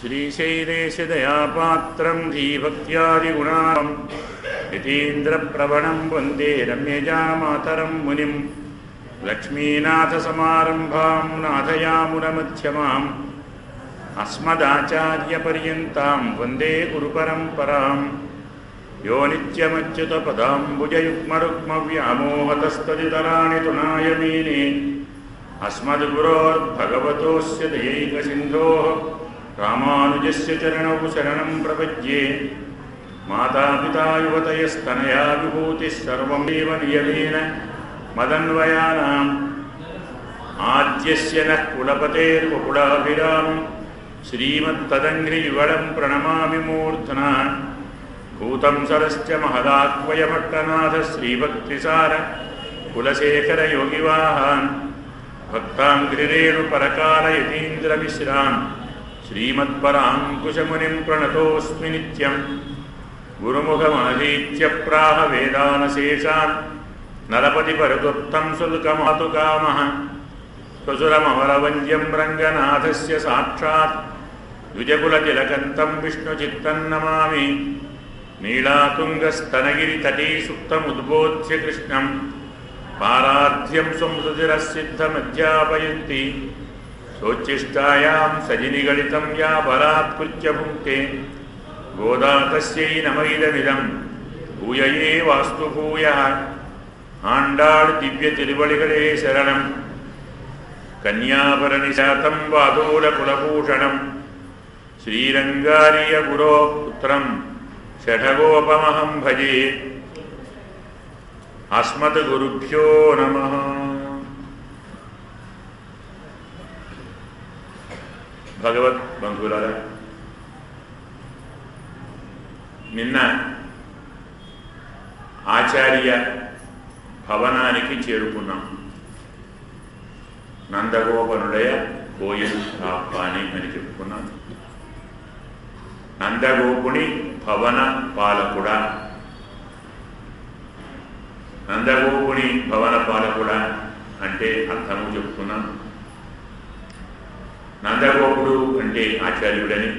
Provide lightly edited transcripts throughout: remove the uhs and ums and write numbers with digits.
श्रीशैलेशदयापात्रं धीभक्त्यादिगुणां यतीन्द्रप्रवणं वन्दे रम्यजामातरं मुनिं लक्ष्मीनाथसमारम्भां नाथयामुनमध्यमाम् अस्मदाचार्यपर्यन्तां वन्दे गुरुपरम्परां यो नित्यमच्युतपदाम्बुजयुग्मरुक्मव्यामोहतस्तदितराणि तुनाय मेने अस्मद्गुरोर्भगवतोऽस्य दयैकसिन्धोः रामानुजस्य चरणौ शरणं प्रपद्ये। मातापिता युवतयस्तनया विभूतिः सर्वं देव नियमेन मदन्वयानाम् आद्यस्य नः कुलपतेर्वकुलाभिरामं श्रीमत्तदङ्घ्रियुगलं प्रणमामि मूर्ध्ना। भूतं सरश्च महदाह्वयभट्टनाथ श्रीभक्तिसार कुलशेखरयोगिवाहान् भक्ताङ्घ्रिरेणुपरकालयतीन्द्रमिश्रान् श्रीमत्पराङ्कुशमुनिं प्रणतोऽस्मि नित्यं। गुरुमुखमनधीत्य प्राह वेदानशेषान् नरपतिपरदुत्तं सुल्कमातुकामः स्वसुरममरवन्द्यं रङ्गनाथस्य साक्षात् द्विजकुलतिलकन्तं विष्णुचित्तं नमामि। नीलातुङ्गस्तनगिरितटी सुप्तमुद्बोध्य कृष्णं पाराध्यं संसृतिरसिद्धमध्यापयन्ति। सोच्छिष्टायां सजिनिगलितं या बलात्कृत्य भुङ्क्ते गोदा तस्यै नम इदमिदं भूयये वास्तु भूयः। आण्डाळ् दिव्य तिरुवळिगळे शरणं कन्याभरणिशातं वादूलकुलभूषणं श्रीरङ्गार्य गुरो पुत्रं षठगोपमहं भजे। अस्मद्गुरुभ्यो नमः। భగవత్ బంధువులారా, నిన్న ఆచార్య భవనానికి చేరుకున్నాం. నందగోపనుడయ కోయిల్ కాపాని అని చెప్పుకున్నాం. నందగోపుని భవన పాలకుడా, నందగోపుని భవన పాలకుడా అంటే అర్థము చెప్పుకున్నాం. నందగోపుడు అంటే ఆచార్యుడని,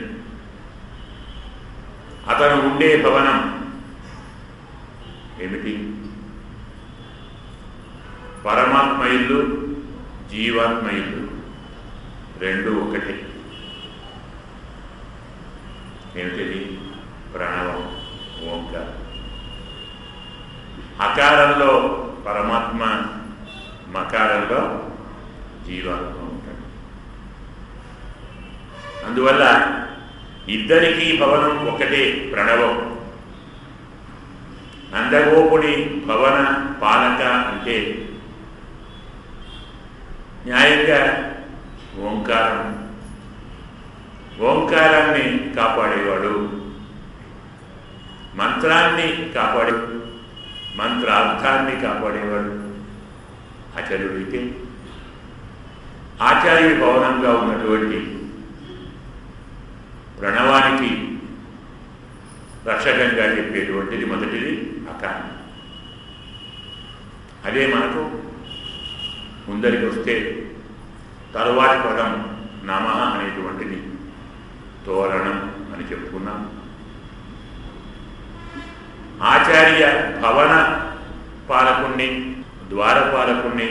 అతను ఉండే భవనం ఏమిటి? పరమాత్మ ఇల్లు, జీవాత్మ ఇల్లు రెండు ఒకటే. ఏమిటిది? ప్రణవం, ఓంకారం. అకారంలో పరమాత్మ, మకారంలో జీవాత్మ ఉంటాడు. అందువల్ల ఇద్దరికీ భవనం ఒకటే, ప్రణవం. నందగోపుని భవన పాలక అంటే న్యాయంగా ఓంకారం. ఓంకారాన్ని కాపాడేవాడు, మంత్రాన్ని కాపాడే, మంత్రార్థాన్ని కాపాడేవాడు ఆచార్యుడైతే, ఆచార్యుడి భవనంగా ఉన్నటువంటి ప్రణవానికి రక్షకంగా చెప్పేటువంటిది మొదటిది అకారం. అదే మనకు ముందరికి వస్తే తరువాతి పదం నమః అనేటువంటిది తోరణం అని చెప్పుకున్నాం. ఆచార్య భవన పాలకుణ్ణి, ద్వారపాలకుణ్ణి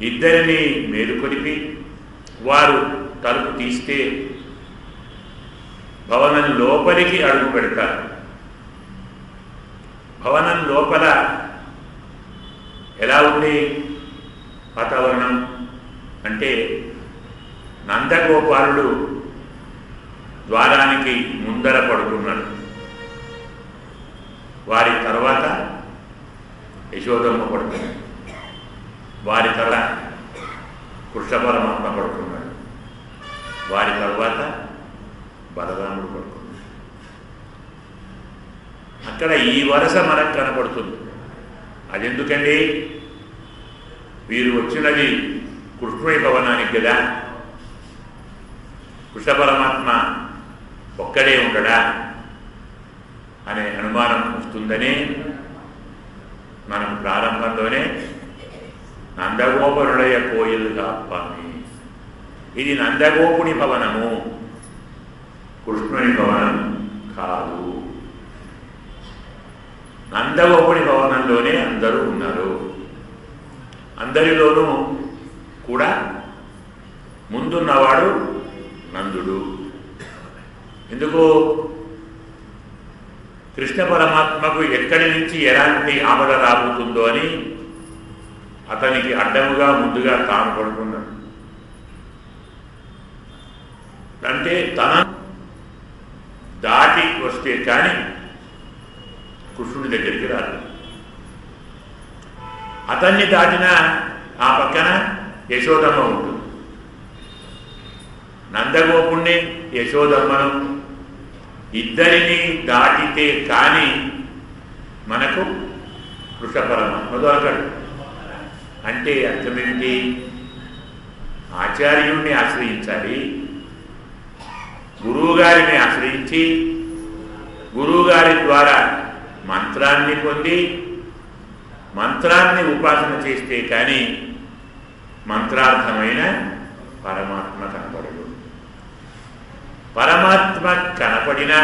ఇద్దరిని మేలుకొలిపి వారు తలుపు తీస్తే భవనం లోపలికి అడుగు పెడతారు. భవనం లోపల ఎలా ఉంది వాతావరణం అంటే, నందగోపాలుడు ద్వారానికి ముందర పడుకున్నాడు. వారి తర్వాత యశోదమ్మ పడుకున్నాడు. వారి తర్వాత కృష్ణ పరమాత్మ పడుకున్నాడు. వారి తర్వాత బలరాముడు పడుకున్నాడు. అక్కడ ఈ వరుస మనకు కనపడుతుంది. అదెందుకండి? వీరు వచ్చినది కృష్ణుడి భవనానికి కదా. కృష్ణ పరమాత్మ ఒక్కడే ఉండడా అనే అనుమానం వస్తుందనే మనం ప్రారంభంలోనే నందగోపనుడయ కోయిల్ కాపాని, ఇది నందగోపుని భవనము కృష్ణుని భవనం కాదు. నందగోపుని భవనంలోనే అందరూ ఉన్నారు. అందరిలోనూ కూడా ముందున్నవాడు నందుడు. ఎందుకు? కృష్ణ పరమాత్మకు ఎక్కడి నుంచి ఎలాంటి ఆపద రాబోతుందో అని అతనికి అడ్డముగా ముందుగా తాను పడుకున్నాడు. అంటే తన దాటి వస్తే కానీ కృష్ణుడి దగ్గరికి రాదు. అతన్ని దాటిన ఆ పక్కన యశోదమ్మ ఉంటుంది. నందగోపుణ్ణి యశోదమ్మను ఇద్దరిని దాటితే కానీ మనకు కృష్ణ పరమాత్మ దొరకడు. అంటే అర్థమేంటి? ఆచార్యుణ్ణి ఆశ్రయించాలి. గురువుగారిని ఆశ్రయించి గురువుగారి ద్వారా మంత్రాన్ని పొంది మంత్రాన్ని ఉపాసన చేస్తే కానీ మంత్రార్థమైన పరమాత్మ కనపడదు. పరమాత్మ కనపడినా,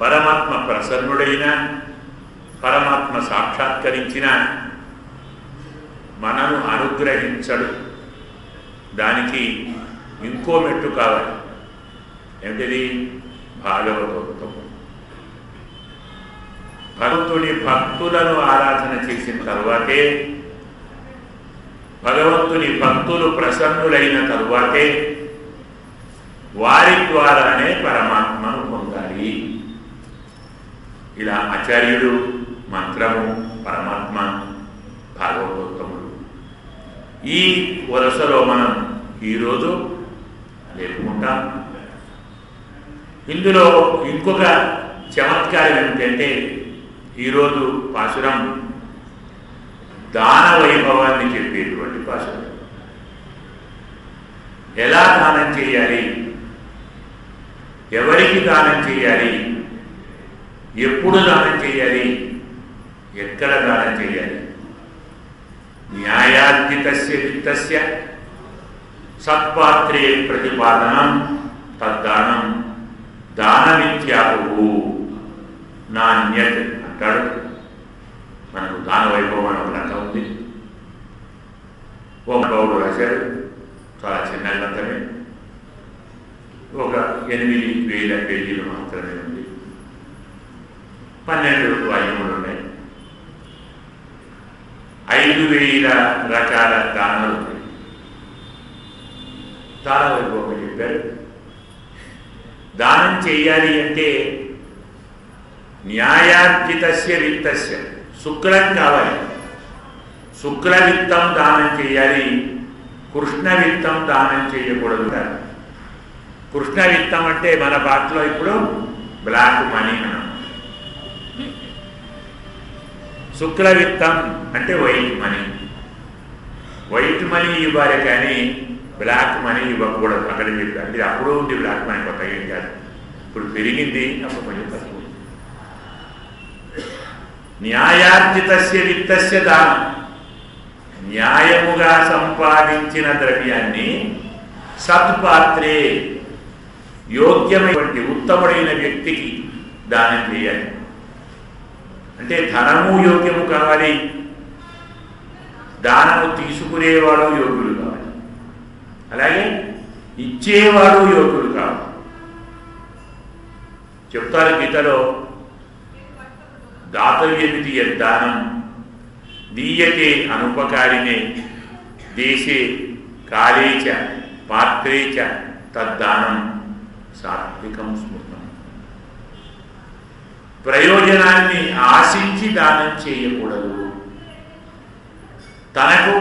పరమాత్మ ప్రసన్నుడైనా, పరమాత్మ సాక్షాత్కరించిన మనను అనుగ్రహించడు. దానికి ఇంకో మెట్టు కావాలి. ఏమిటది? భాగవతోత్తమం. భగవంతుని భక్తులను ఆరాధన చేసిన తరువాతే, భగవంతుని భక్తులు ప్రసన్నులైన తరువాతే వారి ద్వారానే పరమాత్మను పొందాలి. ఇలా ఆచార్యుడు, మంత్రము, పరమాత్మ, భాగవతోత్తముడు. ఈ వరుసలో మనం ఈరోజు నేర్చుకుంటాం. ఇందులో ఇంకొక చమత్కారం ఏమిటంటే, ఈరోజు పాసురం దాన వైభవాన్ని చెప్పేటువంటి పాసురం. ఎలా దానం చేయాలి, ఎవరికి దానం చేయాలి, ఎప్పుడు దానం చేయాలి, ఎక్కడ దానం చేయాలి, న్యాయార్జితస్య విత్తస్య సత్పాత్రే ప్రతిపాదనం తద్దానం దానమిత్యాహు నాణ్యత్ అంటాడు. మనకు దాన వైభవం అని ఒక గ్రంథం ఉంది. ఓ గౌడు రాశాడు. చాలా చిన్న గ్రంథమే. ఒక 8,000 పేజీలు మాత్రమే ఉంది. 12 వాక్యములు ఉన్నాయి. 5,000 రకాల దానాలు ఉన్నాయి. దాన వైభవం చెప్పారు. దానం చేయాలి అంటే న్యాయార్జితస్య విత్తస్య, శుక్లం కావాలి. శుక్ల విత్తం దానం చేయాలి. కృష్ణ విత్తం దానం చేయకూడదు. కృష్ణ విత్తం అంటే మన భాషలో ఇప్పుడు బ్లాక్ మనీ అన్నాం. శుక్ల విత్తం అంటే వైట్ మనీ. వైట్ మనీ ఇవ్వాలి కానీ బ్లాక్ మనీ ఇవ్వకూడదు. అక్కడ చెప్పారు. ఇది అప్పుడు ఉంది బ్లాక్ మనీ, కొత్తగా ఏం కాదు. ఇప్పుడు పెరిగింది, అప్పుడు కొంచెం తక్కువ. న్యాయార్జితస్య విత్తస్య దానం, న్యాయముగా సంపాదించిన ద్రవ్యాన్ని సత్పాత్రే, యోగ్యమైనటువంటి ఉత్తముడైన వ్యక్తికి దానం చేయాలి. అంటే ధనము యోగ్యము కావాలి, దానము తీసుకునేవాడు యోగ్యులు కావాలి, అలాగే ఇచ్చేవాడు యోగ్యులు కావాలి. చెప్తారు గీతలో, దాతవ్యమితి యద్దానం దీయతే అనుపకారిణే దేశే కాలే చ పాత్రే చ తద్దానం సాత్వికం స్మృతం. ప్రయోజనాన్ని ఆశించి దానం చేయకూడదు. తనకు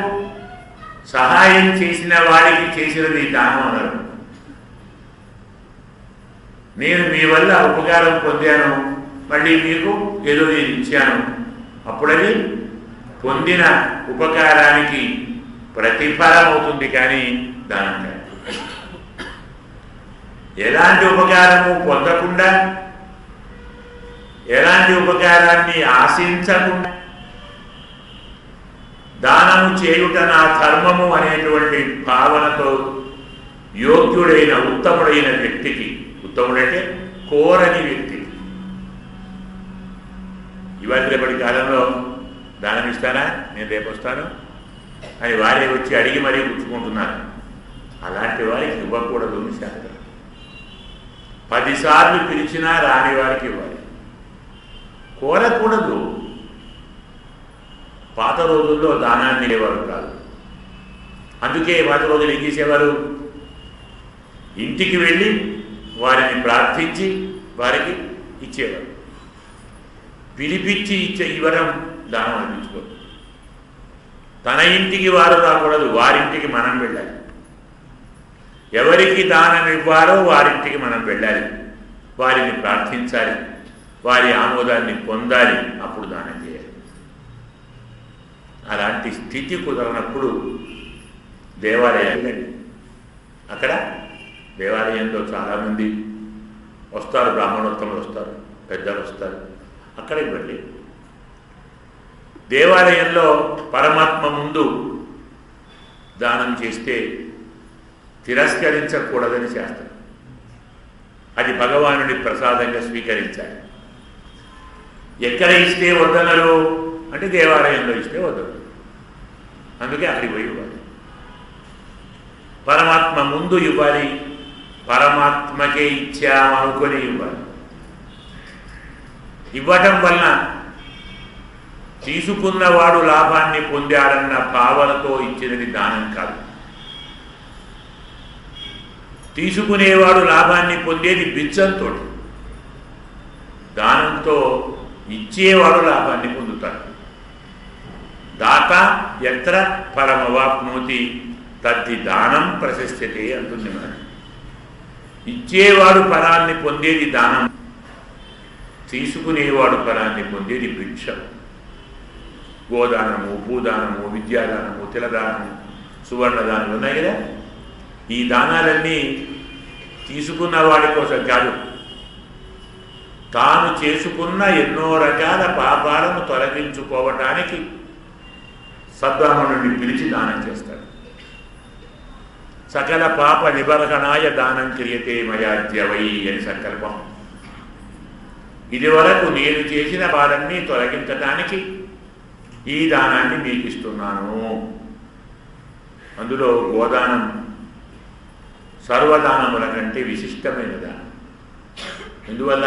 సహాయం చేసిన వాడికి చేసినది దానం అన్నారు. నేను మీ వల్ల ఉపకారం పొందాను, మళ్ళీ మీకు ఏదో నేను ఇచ్చాను, అప్పుడది పొందిన ఉపకారానికి ప్రతిఫలం అవుతుంది, కానీ దానం కాదు. ఎలాంటి ఉపకారము పొందకుండా, ఎలాంటి ఉపకారాన్ని ఆశించకుండా దానము చేయుట నా ధర్మము అనేటువంటి భావనతో యోగ్యుడైన ఉత్తముడైన వ్యక్తికి ఉత్తముడంటే కోరని వ్యక్తి. ఇవాళ రేపటి కాలంలో దానం ఇస్తానా, నేను రేపు వస్తాను అని వారే వచ్చి అడిగి మరీ పుచ్చుకుంటున్నారు. అలాంటి వారికి ఇవ్వకూడదు అని శాస్త్రం. 10 సార్లు పిలిచినా రాని వారికి ఇవ్వాలి, కోరకూడదు. పాత రోజుల్లో దానాన్ని ఇవ్వేవారు కాదు. అందుకే పాత రోజులు ఏం చేసేవారు, ఇంటికి వెళ్ళి వారిని ప్రార్థించి వారికి ఇచ్చేవారు. పిలిపించి ఇవ్వడం దానం అనిపించుకోదు. తన ఇంటికి వారు రాకూడదు, వారింటికి మనం వెళ్ళాలి. ఎవరికి దానం ఇవ్వాలో వారింటికి మనం వెళ్ళాలి, వారిని ప్రార్థించాలి, వారి ఆమోదాన్ని పొందాలి, అప్పుడు దానం చేయాలి. అలాంటి స్థితి కుదరనప్పుడు దేవాలయాలు, అక్కడ దేవాలయంలో చాలామంది వస్తారు, బ్రాహ్మణోత్తములు వస్తారు, పెద్దలు వస్తారు, అక్కడికి వెళ్ళి దేవాలయంలో పరమాత్మ ముందు దానం చేస్తే తిరస్కరించకూడదని శాస్త్రం. అది భగవానుడి ప్రసాదంగా స్వీకరించాలి. ఎక్కడ ఇస్తే వద్దనరు అంటే దేవాలయంలో ఇస్తే వద్దరు. అందుకే అక్కడికి పోయి ఇవ్వాలి. పరమాత్మ ముందు ఇవ్వాలి, పరమాత్మకే ఇచ్చామనుకొని ఇవ్వాలి. ఇవ్వటం వలన తీసుకున్నవాడు లాభాన్ని పొందాడన్న భావనతో ఇచ్చినది దానం కాదు. తీసుకునేవాడు లాభాన్ని పొందేది బిచ్చంతో. దానంతో ఇచ్చేవాడు లాభాన్ని పొందుతాడు. దాత ఎత్ర పరమవాప్నోతి తద్ది దానం ప్రశస్యతే అంటుంది మనం. ఇచ్చేవాడు ఫలాన్ని పొందేది దానం, తీసుకునేవాడు ఫలాన్ని పొందేది భిక్ష. గోదానము, భూదానము, విద్యాదానము, తిలదానము, సువర్ణదానము ఉన్నాయి కదా. ఈ దానాలన్నీ తీసుకున్న వాడి కోసం కాదు, తాను చేసుకున్న ఎన్నో రకాల పాపాలను తొలగించుకోవటానికి సద్బ్రాహ్మణుడిని పిలిచి దానం చేస్తాడు. సకల పాప నిబర్హణాయ దానం క్రియతే మయాద్యవై అని సంకల్పం. ఇదివరకు నేను చేసిన వారన్నీ తొలగించడానికి ఈ దానాన్ని మీకు ఇస్తున్నాను. అందులో గోదానం సర్వదానముల కంటే విశిష్టమైన దానం. ఎందువల్ల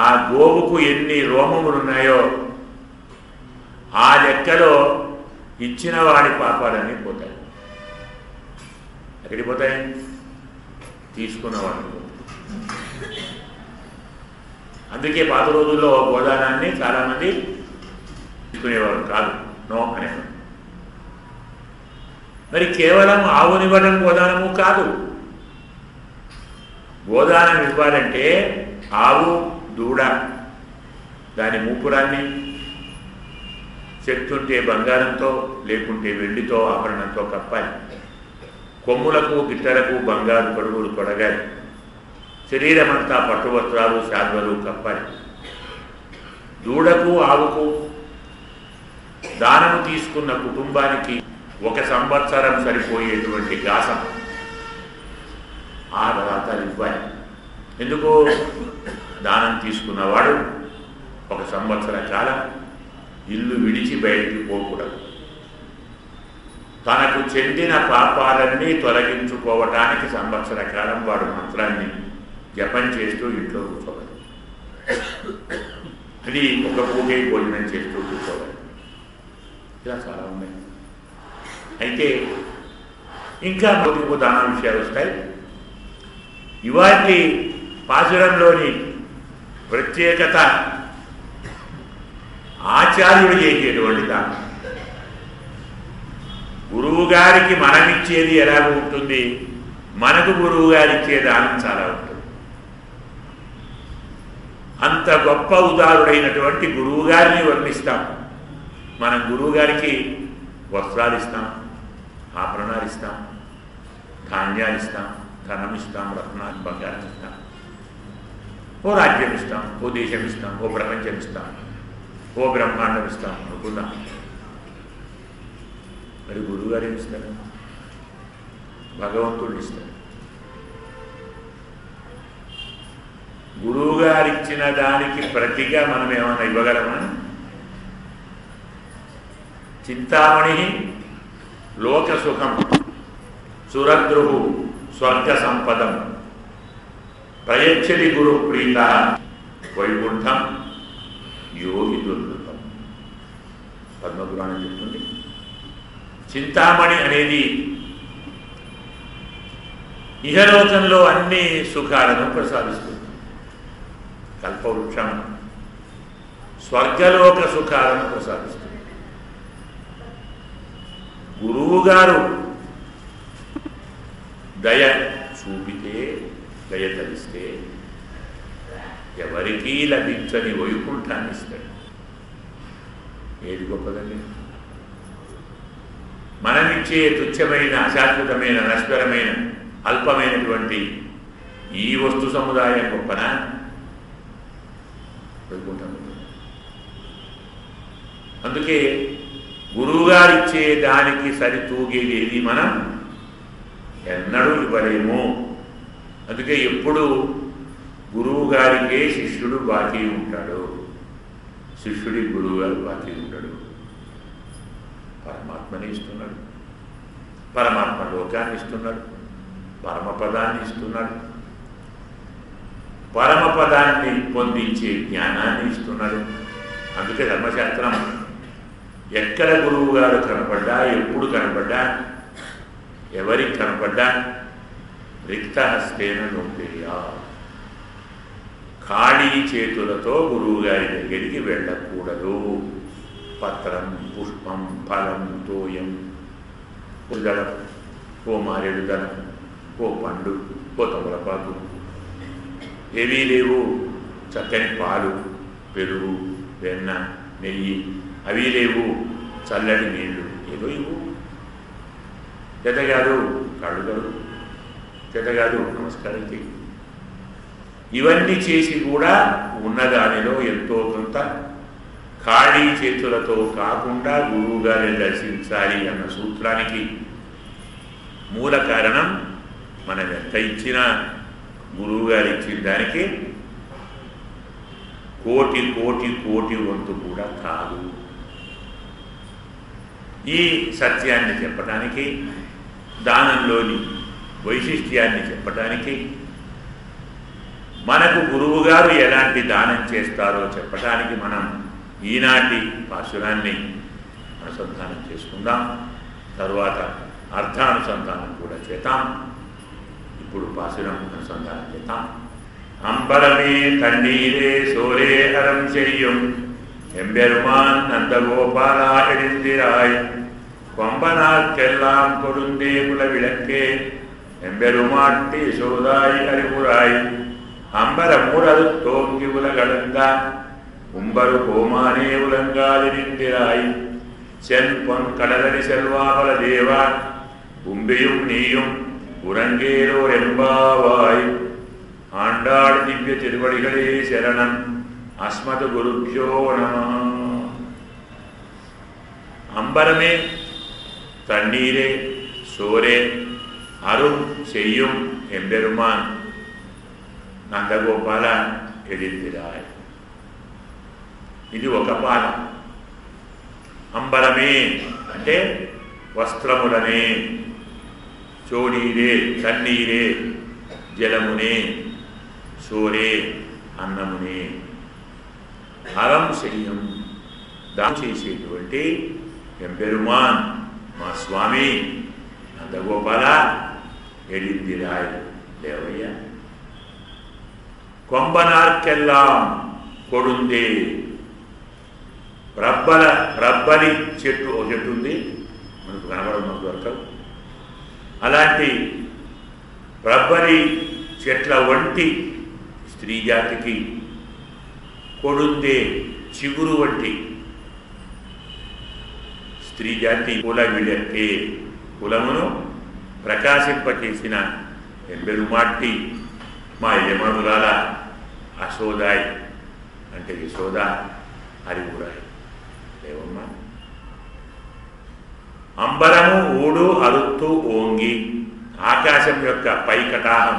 ఆ గోవుకు ఎన్ని రోమములు ఉన్నాయో ఆ లెక్కలో ఇచ్చిన వాడి పాపాలన్నీ పోతాయి. ఎక్కడికి పోతాయి? తీసుకున్నవాడికి పోతాయి. అందుకే పాత రోజుల్లో గోదానాన్ని చాలామంది తీసుకునేవారు కాదు, నో అనేవారు. మరి కేవలం ఆవునివ్వడం గోదానము కాదు. గోదానం ఇవ్వాలంటే ఆవు, దూడ, దాని మూపురాన్ని శక్తి ఉంటే బంగారంతో, లేకుంటే వెండితో, ఆభరణంతో కప్పాలి. కొమ్ములకు, గిట్టలకు బంగారు పడుగులు తొడగాలి. శరీరమంతా పట్టువస్త్రాలు, శాల్వలు కప్పాలి. దూడకు, ఆవుకు దానము తీసుకున్న కుటుంబానికి 1 సంవత్సరం సరిపోయేటువంటి గాసం ఆ పదార్థాలు ఇవ్వాలి. ఎందుకు? దానం తీసుకున్నవాడు 1 సంవత్సర కాలం ఇల్లు విడిచి బయటికి పోకూడదు. తనకు చెందిన పాపాలన్నీ తొలగించుకోవటానికి సంవత్సర కాలం వాడు మంత్రాన్ని జపం చేస్తూ ఇంట్లో కూర్చోవాలి. అది ఒక పూటే భోజనం చేస్తూ కూర్చోవాలి. ఇలా చాలా ఉన్నాయి. అయితే ఇంకా భౌతిక దాన విషయాలు వస్తాయి. ఇవాటి పాశురంలోని ప్రత్యేకత ఆచార్యుడు చేసేటువంటి దానం. గురువు గారికి మనమిచ్చేది ఎలాగో ఉంటుంది, మనకు గురువు గారు ఇచ్చే దానం చాలా ఉంటుంది. అంత గొప్ప ఉదారుడైనటువంటి గురువు గారిని వర్ణిస్తాం. మనం గురువు గారికి వస్త్రాలు ఇస్తాం, ఆభరణాలు ఇస్తాం, ధాన్యాలు ఇస్తాం, ధనం ఇస్తాం, రత్నాలు, బంగారం ఇస్తాం, ఓ రాజ్యం ఇస్తాం, ఓ దేశం ఇస్తాం, ఓ ప్రపంచం ఇస్తాం, ఓ బ్రహ్మాండం ఇస్తాం అనుకుందాం. మరి గురువుగారు ఏమి ఇస్తారు? భగవంతుడు ఇస్తారు. గురువుగారిచ్చిన దానికి ప్రతిగా మనం ఏమైనా ఇవ్వగలమా? చింతామణి లోకసుఖం సురద్రుహు స్వర్గ సంపదం ప్రయచ్చది గురు ప్రీత వైకుంఠం యోగి దుర్లభం. పద్మపురాణం చెప్తుంది. చింతామణి అనేది ఇహలోకంలో అన్ని సుఖాలను ప్రసాదిస్తుంది. కల్పవృక్షం స్వర్గలోక సుఖాలను ప్రసాదిస్తుంది. గురువుగారు దయ చూపితే, దయ తలిస్తే ఎవరికీ లభించని వైకుంఠాన్ని ఇస్తాడు. ఏది గొప్పదండి? మనమిచ్చే తుచ్చమైన, అశాశ్వతమైన, నశ్వరమైన, అల్పమైనటువంటి ఈ వస్తు సముదాయం గొప్పనా? వైకుంఠం. అందుకే గురువుగారిచ్చే దానికి సరితూగేది మనం ఎన్నడూ ఇవ్వలేము. అందుకే ఎప్పుడు గురువుగారికే శిష్యుడు బాకీ ఉంటాడు, శిష్యుడి గురువుగారు బాకీ ఉంటాడు. పరమాత్మని ఇస్తున్నాడు, పరమాత్మ లోకాన్ని ఇస్తున్నాడు, పరమపదాన్ని ఇస్తున్నాడు, పరమపదాన్ని పొందించే జ్ఞానాన్ని ఇస్తున్నాడు. అందుకే ధర్మశాస్త్రం ఎక్కడ గురువు గారు కనపడ్డా, ఎప్పుడు కనపడ్డా, ఎవరికి కనపడ్డా రిక్తహస్తేన నోపేయ, ఖాళీ చేతులతో గురువు గారి దగ్గరికి వెళ్ళకూడదు. పత్రం, పుష్పం, ఫలం, తోయం, దళం, ఓ మారేడు దళం, ఓ పండు, ఓ తమలపాకు, ఏవీ లేవు. చక్కని పాలు, పెరుగు, వెన్న, నెయ్యి అవి లేవు. చల్లటి నీళ్లు ఏదో ఇవ్వు. చేతగాదు కళ్ళు కడుగు, చేతగాదు నమస్కారం చెయ్యి. ఇవన్నీ చేసి కూడా ఉన్నదానిలో ఎంతో కొంత ఖాళీ చేతులతో కాకుండా గురువుగారిని దర్శించాలి అన్న సూత్రానికి మూల కారణం మనం ఎంత ఇచ్చినా గురువుగారు ఇచ్చిన దానికి కోటి కోటి కోటి వంతు కూడా కాదు. ఈ సత్యాన్ని చెప్పడానికి, దానంలోని వైశిష్ట్యాన్ని చెప్పడానికి, మనకు గురువుగారు ఎలాంటి దానం చేస్తారో చెప్పడానికి మనం ఈనాటి పాశురాన్ని అనుసంధానం చేసుకుందాం. తరువాత అర్థానుసంధానం కూడా చేద్దాం. ఇప్పుడు పాశురం అనుసంధానం చేద్దాం. அம்பலமே தண்ணீரே சோரே அறம் செய்யும் எம்பெருமான் நந்தகோபாலா எழுந்திராய் கொம்பனார்க்கெல்லாம் கொடுந்தே குலவிளக்கே எம்பெருமாட்டி சோதாய் அறிவுராய் அம்பர மூடது தோங்கி உலகளந்தா உம்பரு கோமானே உலங்காதிருந்திராய் சென் பொன் கடலடி செல்வாபல தேவா உம்பியும் நீயும் உறங்கேரோர் எம்பாவாய் ஆண்டாள் திவ்ய திருவடிகளே சரணம். அஸ்மது குருப்யோ நம. அம்பரமே தண்ணீரே சோரே அரும் செய்யும் எம்பெருமான் నందగోపాల ఎడిందిరాయ్. ఇది ఒక పాదం. అంబరమే అంటే వస్త్రములనే, చోడీరే తన్నీరే జలమునే, సోరే అన్నమునే, అరం శయ్యం దానం చేసేటువంటి ఎంపెరుమాన్ మా స్వామి నందగోపాల ఎడిందిరాయ్ దేవయ్య. కొంబనార్కెల్లాం కొడుందే, రబ్బలి చెట్టు ఒక చెట్టు ఉంది, మనకు కనబడడం దొరకదు. అలాంటి రబ్బలి చెట్ల వంటి స్త్రీ జాతికి కొడుందే చిగురు వంటి స్త్రీ జాతి కుల విడకే కులమును ప్రకాశింపచేసిన ఎంబెరుమాట్టి మా యమనురాల అశోదాయ్ అంటే యశోద హరివురాయ్ దేవమ్మ. అంబరము ఊడు అరుత్తు ఓంగి, ఆకాశం యొక్క పైకటాహం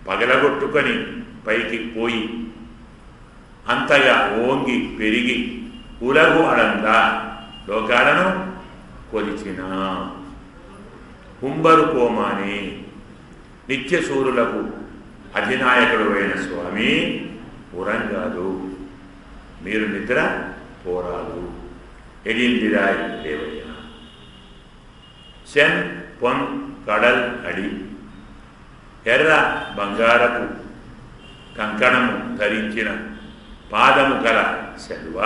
పగలగొట్టుకొని పైకి పోయి అంతగా ఓంగి పెరిగి ఉలగు అడంగా లోకాలను కొలిచిన కుంభరు కోమాని నిత్యసూరులకు అధినాయకుడు అయిన స్వామి ఉరంగాదు, మీరు నిద్ర పోరాదు, ఎడిందిరాయ్ దేవయ్య. సెన్ పొన్ కడల్ అడి ఎర్ర బంగారపు కంకణము ధరించిన పాదము కల సెల్వ,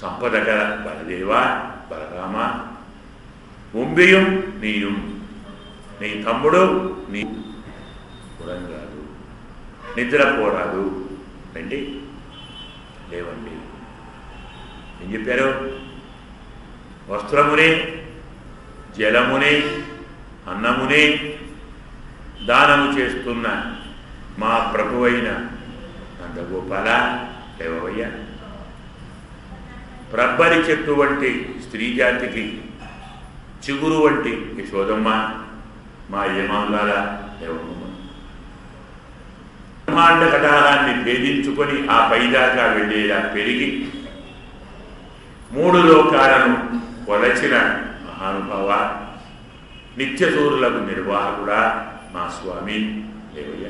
సంపద కల బలదేవ బలరామ, ఉంబియం నీయం, నీ తమ్ముడు నీ ఉరంగాదు, నిద్రపోరాదు, రండి లేవండి. ఏం చెప్పారు? వస్త్రమునే జలమునే అన్నమునే దానము చేస్తున్న మా ప్రభువైన నందగోపాల లేవయ్య. ప్రబ్బరి చెట్టు వంటి స్త్రీ జాతికి చిగురు వంటి యశోదమ్మ మా యమాంగాల లేవమ్మ. బ్రహ్మాండ కటాహాన్ని భేదించుకొని ఆ పైదాకా వెళ్ళేలా పెరిగి 3 లోకాలను కొలచిన మహానుభావ, నిత్యసూరులకు నిర్వాహకుడా మా స్వామి లేవయ్య.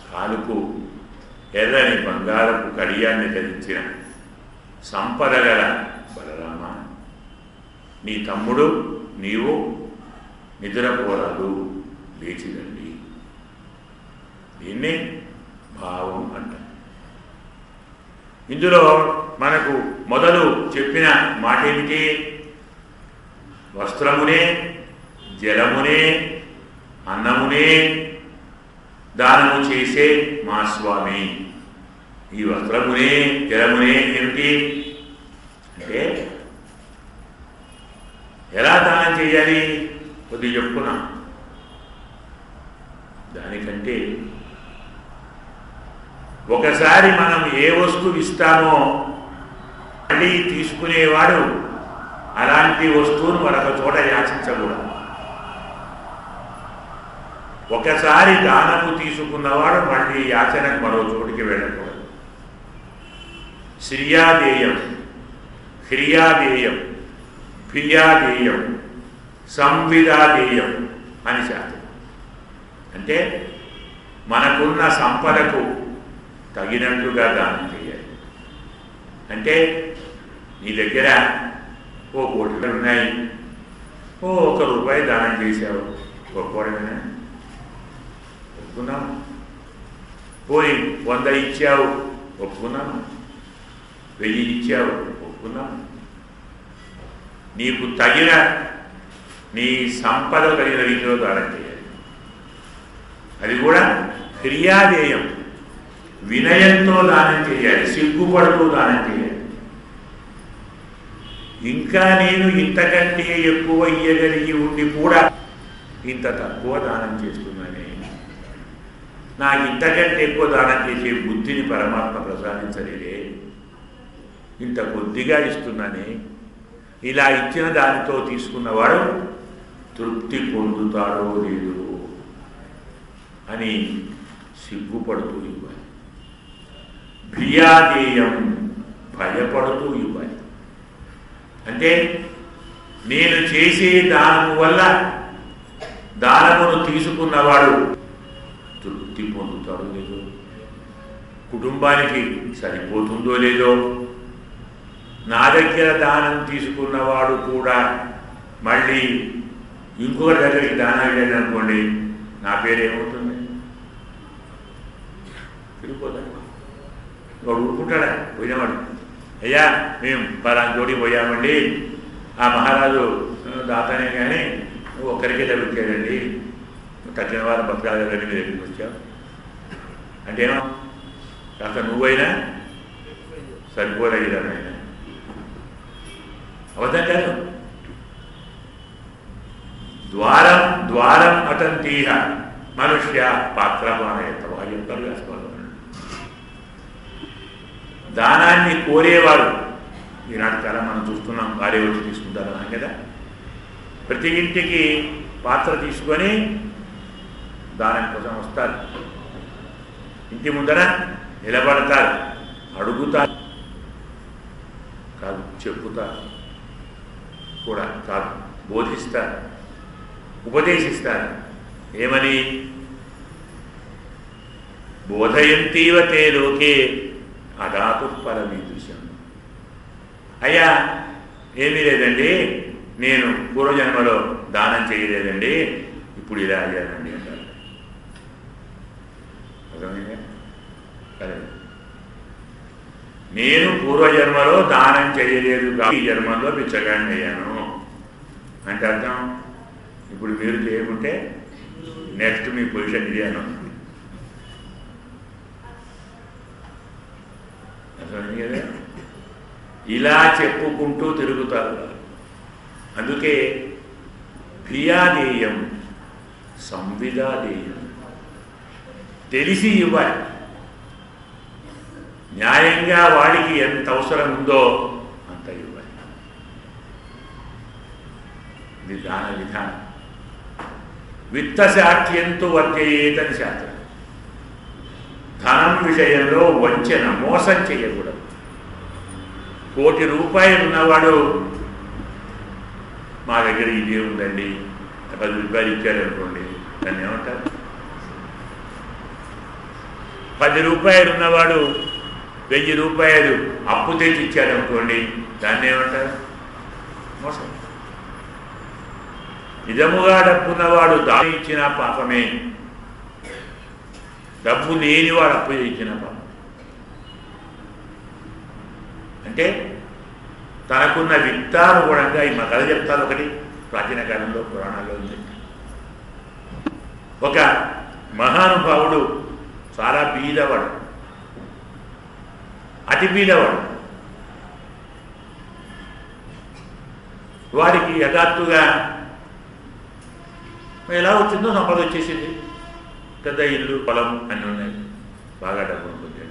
కాలుకు ఎర్రని బంగారపు కడియాన్ని ధరించిన సంపద గల బలరామ, నీ తమ్ముడు నీవు నిద్రపోరాదు, లేచిరండి. దీన్నే భావం అంట. ఇందులో మనకు మొదలు చెప్పిన మాట ఏమిటి? వస్త్రమునే జలమునే అన్నమునే దానము చేసే మా స్వామి. ఈ వస్త్రమునే జలమునే ఏమిటి అంటే ఎలా దానం చేయాలి కొద్దిగా చెప్పుకున్నాం. దానికంటే ఒకసారి మనం ఏ వస్తువు ఇస్తామో మళ్ళీ తీసుకునేవాడు అలాంటి వస్తువును మరొక చోట యాచించకూడదు. ఒకసారి దానము తీసుకున్నవాడు మళ్ళీ యాచనకు మరో చోటికి వెళ్ళకూడదు. శ్రియాదేయం, హ్రియాదేయం, ప్రియాదేయం, సంవిదాదేయం అని శాస్త్రం. అంటే మనకున్న సంపదకు తగినట్టుగా దానం చేయాలి. అంటే నీ దగ్గర 1 కోటి ఉన్నాయి, 1 రూపాయి దానం చేశావు, గొప్పవాడమేనా? ఒప్పుకున్నాము. పోయి 100 ఇచ్చావు, ఒప్పుకున్నాము. 1000 ఇచ్చావు, ఒప్పుకున్నాము. నీకు తగిన నీ సంపద కలిగిన రీతిలో దానం చేయాలి. అది కూడా క్రియాదేయం, వినయంతో దానం చేయాలి, సిగ్గుపడుతూ దానం చేయాలి. ఇంకా నేను ఇంతకంటే ఎక్కువ ఇయ్యగలిగి ఉండి కూడా ఇంత తక్కువ దానం చేస్తున్నానే, నాకు ఇంతకంటే ఎక్కువ దానం చేసే బుద్ధిని పరమాత్మ ప్రసాదించలేదే, ఇంత కొద్దిగా ఇస్తున్నానే, ఇలా ఇచ్చిన దానితో తీసుకున్నవాడు తృప్తి పొందుతాడో లేదో అని సిగ్గుపడుతూ ఇవ్వాలి. భీయాదేయం, భయపడుతూ ఇవ్వాలి. అంటే నేను చేసే దానము వల్ల దానమును తీసుకున్నవాడు తృప్తి పొందుతాడో లేదో, కుటుంబానికి సరిపోతుందో లేదో, నా దగ్గర దానం తీసుకున్నవాడు కూడా మళ్ళీ ఇంకొకరి దగ్గరికి దానం వెళ్ళాలనుకోండి, నా పేరేమవుతుంది? తిరిగిపోతాడు. వాడు ఊరుకుంటాడా? పోయినవాడు, అయ్యా మేము పలానా చోటికి పోయామండి, ఆ మహారాజు దాతనే కానీ ఒక్కరికే తగ్గుతాడండి, తగ్గిన వారు బతకాలని మీ దగ్గరికి వచ్చావు అంటే ఏమో కాస్త నువ్వైనా సరిపోలేదానైనా అవతం కాదు. ద్వారం ద్వారం అటంతీహ మనుష్య పాత్రమానయత్వ చెప్తారు వేసుకోవాలి. దానాన్ని కోరేవారు ఈనాడు చాలా మనం చూస్తున్నాం, భార్య వచ్చి తీసుకుంటారు అన్నాం కదా. ప్రతి ఇంటికి పాత్ర తీసుకొని దానం కోసం వస్తారు, ఇంటి ముందర నిలబడతారు, అడుగుతారు కాదు, చెప్పుతారు కూడా కాదు, బోధిస్తారు, ఉపదేశిస్తారు. ఏమని? బోధయంతీవ తే లోకే అదాతు పరమీదృశ్యం. అయ్యా ఏమీ లేదండి, నేను పూర్వజన్మలో దానం చేయలేదండి, ఇప్పుడు ఇలా అయ్యానండి అంటారు. అర్థమైందా? సరే, నేను పూర్వజన్మలో దానం చేయలేదు, ఈ జన్మలో బిచ్చగాడిని అయ్యాను అంటే అర్థం ఇప్పుడు మీరు చేయకుంటే నెక్స్ట్ మీ పొజిషన్ ఇది అని వస్తుంది. అర్థమైంది కదా? ఇలా చెప్పుకుంటూ తిరుగుతారు. అందుకే క్రియాదేయం సంవిధాదేయం, తెలిసి ఇవ్వాలి. న్యాయంగా వాడికి ఎంత అవసరం ఉందో అంత ఇవ్వాలి. ఇది దాన విధానం. విత్తశాఖ్యంతో వర్జయేతని శాస్త్రం. ధనం విషయంలో వంచన, మోసం చేయకూడదు. ₹1,00,000 ఉన్నవాడు మా దగ్గర ఇదే ఉందండి, ₹10 ఇచ్చారనుకోండి, దాన్ని ఏమంటారు? ₹10 ఉన్నవాడు ₹1,000 అప్పు తెచ్చి ఇచ్చారనుకోండి, దాన్ని ఏమంటారు? మోసం. నిజముగా డబ్బున్నవాడు దాని ఇచ్చిన పాపమే, డబ్బు లేనివాడు అప్పు ఇచ్చిన పాపం. అంటే తనకున్న విత్తానుగుణంగా ఈ మా కథ చెప్తాను. ఒకటి ప్రాచీన కాలంలో పురాణాల్లో ఉంది. ఒక మహానుభావుడు చాలా బీదవాడు, అతి బీదవాడు. వారికి యథార్థుగా ఎలా వచ్చిందో సంపద వచ్చేసింది. పెద్ద ఇల్లు, పొలం అన్నీ ఉన్నాయి, బాగా డబ్బు ఉంటుంది.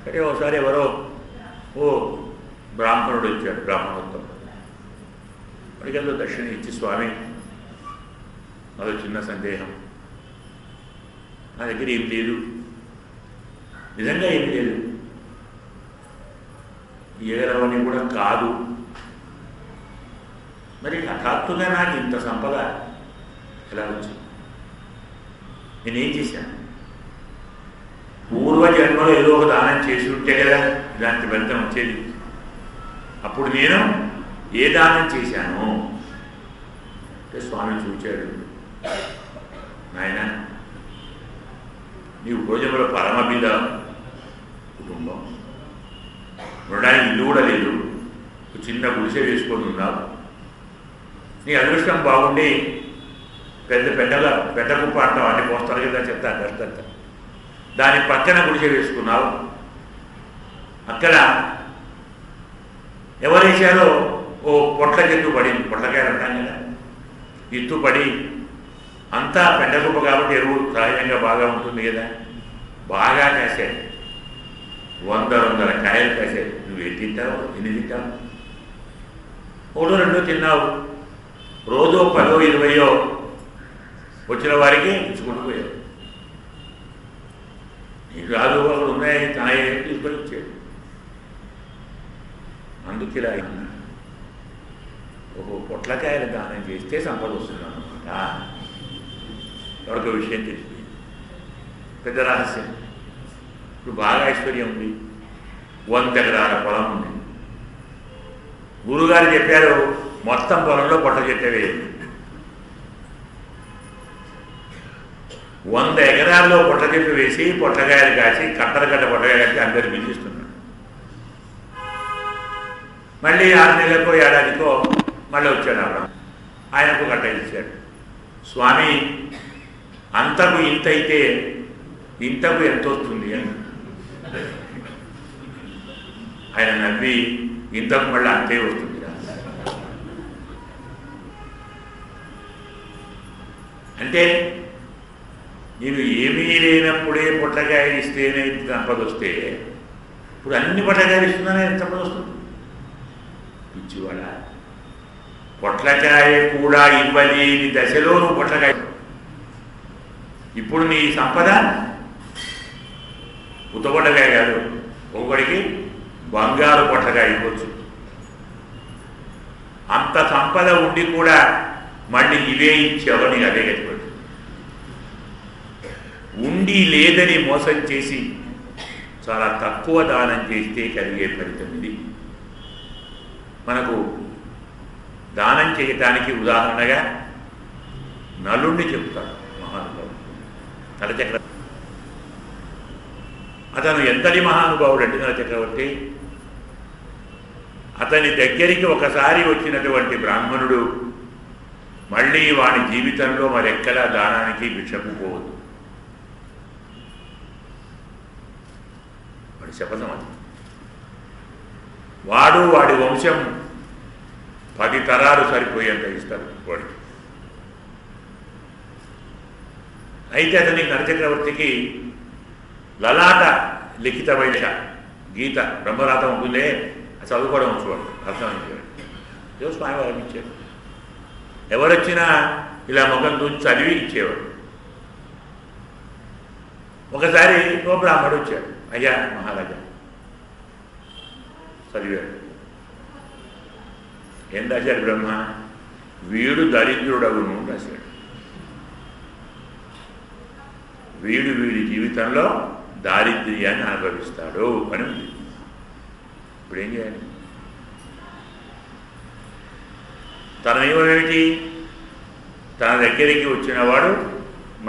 కానీ ఒకసారి ఎవరో బ్రాహ్మణుడు వచ్చాడు, బ్రాహ్మణోత్తం. వాడికి దక్షిణ ఇచ్చి, స్వామి అదో చిన్న సందేహం, నా దగ్గర ఏం లేదు, నిజంగా ఏం లేదు, ఏగలవని కూడా కాదు, మరి హఠాత్తుగా నాకు ఇంత సంపద ఎలా వచ్చింది? నేనేం చేశాను? పూర్వజన్మలో ఏదో ఒక దానం చేసి ఉంటే కదా ఇలాంటి ఫలితం వచ్చేది. అప్పుడు నేను ఏ దానం చేశాను అంటే స్వామి చూచాడు, నాయన నీవు పూర్వజన్మలో పరమ బీద కుటుంబం, ఉండడానికి ఇల్లు కూడా లేదు, చిన్న గుడిసె వేసుకొని ఉన్నావు, నీ అదృష్టం బాగుండి పెద్ద కుప్ప అంటావు, అన్ని పోస్తారు కదా చెప్తా గంట, దాని పక్కన గుడిసె వేసుకున్నావు. అక్కడ ఎవరేసారో పొట్ల చెట్టు పడింది, పొట్లకాయలు అంటాం కదా, ఎత్తు పడి అంతా పెద్ద కుప్ప కాబట్టి ఎరువు సహజంగా బాగా ఉంటుంది కదా, బాగా కాసాడు, 100 కాయలు కాసాడు. నువ్వు ఎన్ని తింటావు? 1, 2 తిన్నావు, రోజు 10, 20 వచ్చిన వారికి ఇచ్చుకుంటూ పోయావు. నీకు రాదు, అక్కడ ఉన్నాయి, తన తీసుకొని వచ్చాడు. అందుకే ఇలా పొట్లకాయలు దానం చేస్తే సంపద వస్తుంది అన్నమాట. ఎవరికో విషయం తెలిసిపోయింది, పెద్ద రహస్యం. ఇప్పుడు బాగా ఐశ్వర్యం ఉంది, 100 ఎకరాల పొలం ఉంది. గురుగారు చెప్పారు, మొత్తం పొలంలో పొట్ల చెట్టు వేయండి. 100 ఎకరాల్లో పొట్ల చెట్టు వేసి పొట్లకాయలు కాసి కట్టలు పొట్లకాయలు కాసి అందరు పిలిచిస్తున్నాడు. మళ్ళీ 6 నెలలకో ఏడాదికో మళ్ళీ వచ్చాడు అక్కడ, ఆయనకు కట్ట ఇచ్చాడు. స్వామి అంతకు ఇంత అయితే ఇంతకు ఎంత వస్తుంది అని ఆయన నవ్వి, ఇంతకు మళ్ళీ అంతే వస్తుంది. అంటే నేను ఏమీ లేనప్పుడే పొట్లకాయలు ఇస్తేనే సంపద వస్తే, ఇప్పుడు అన్ని పొట్లకాయలు ఇస్తున్నానే సంపద వస్తుంది. పిచ్చివాడ, పొట్లకాయ కూడా ఇవ్వలేని దశలో నువ్వు పొట్లకాయ ఇప్పుడు నీ సంపద ఉత్తగొట్టగా కాదు, ఒకడికి బంగారు పొట్టగా అయిపోవచ్చు. అంత సంపద ఉండి కూడా మళ్ళీ ఇవే ఇచ్చేవని అదే గట్టిపడు. ఉండి లేదని మోసం చేసి చాలా తక్కువ దానం చేస్తే కలిగే ఫలితం ఇది. మనకు దానం చేయటానికి ఉదాహరణగా నలుణ్ణి చెప్తాడు మహానుభావుడు. నలచక్ర అతను ఎంతటి మహానుభావుడు అంటే నలచక్రవర్తి, అతని దగ్గరికి ఒకసారి వచ్చినటువంటి బ్రాహ్మణుడు మళ్ళీ వాడి జీవితంలో మరెక్కడా దానానికి భిక్షకు పోవద్దు. వాడి శపథం అది. వాడి వంశం 10 తరాలు సరిపోయేంత ఇస్తారు వాడికి. అయితే అతనికి నరచక్రవర్తికి లలాట లిఖితమైన గీత బ్రహ్మరాతం ఉంటుందే, చదువుకోవడం వచ్చేవాడు, అర్థమైంది. ఏదో స్వామివారం ఇచ్చాడు. ఎవరొచ్చినా ఇలా ముఖం దూచి చదివి ఇచ్చేవాడు. ఒకసారి ఓ బ్రాహ్మడు వచ్చాడు, అయ్యా మహారాజా చదివాడు. ఏం రాశాడు బ్రహ్మ? వీడు దరిద్రుడవును రాశాడు. వీడి జీవితంలో దారిద్ర్యాన్ని అనుభవిస్తాడు అని ఉంది. ఇప్పుడు ఏం చేయాలి? తన నియమం ఏమిటి? తన దగ్గరికి వచ్చినవాడు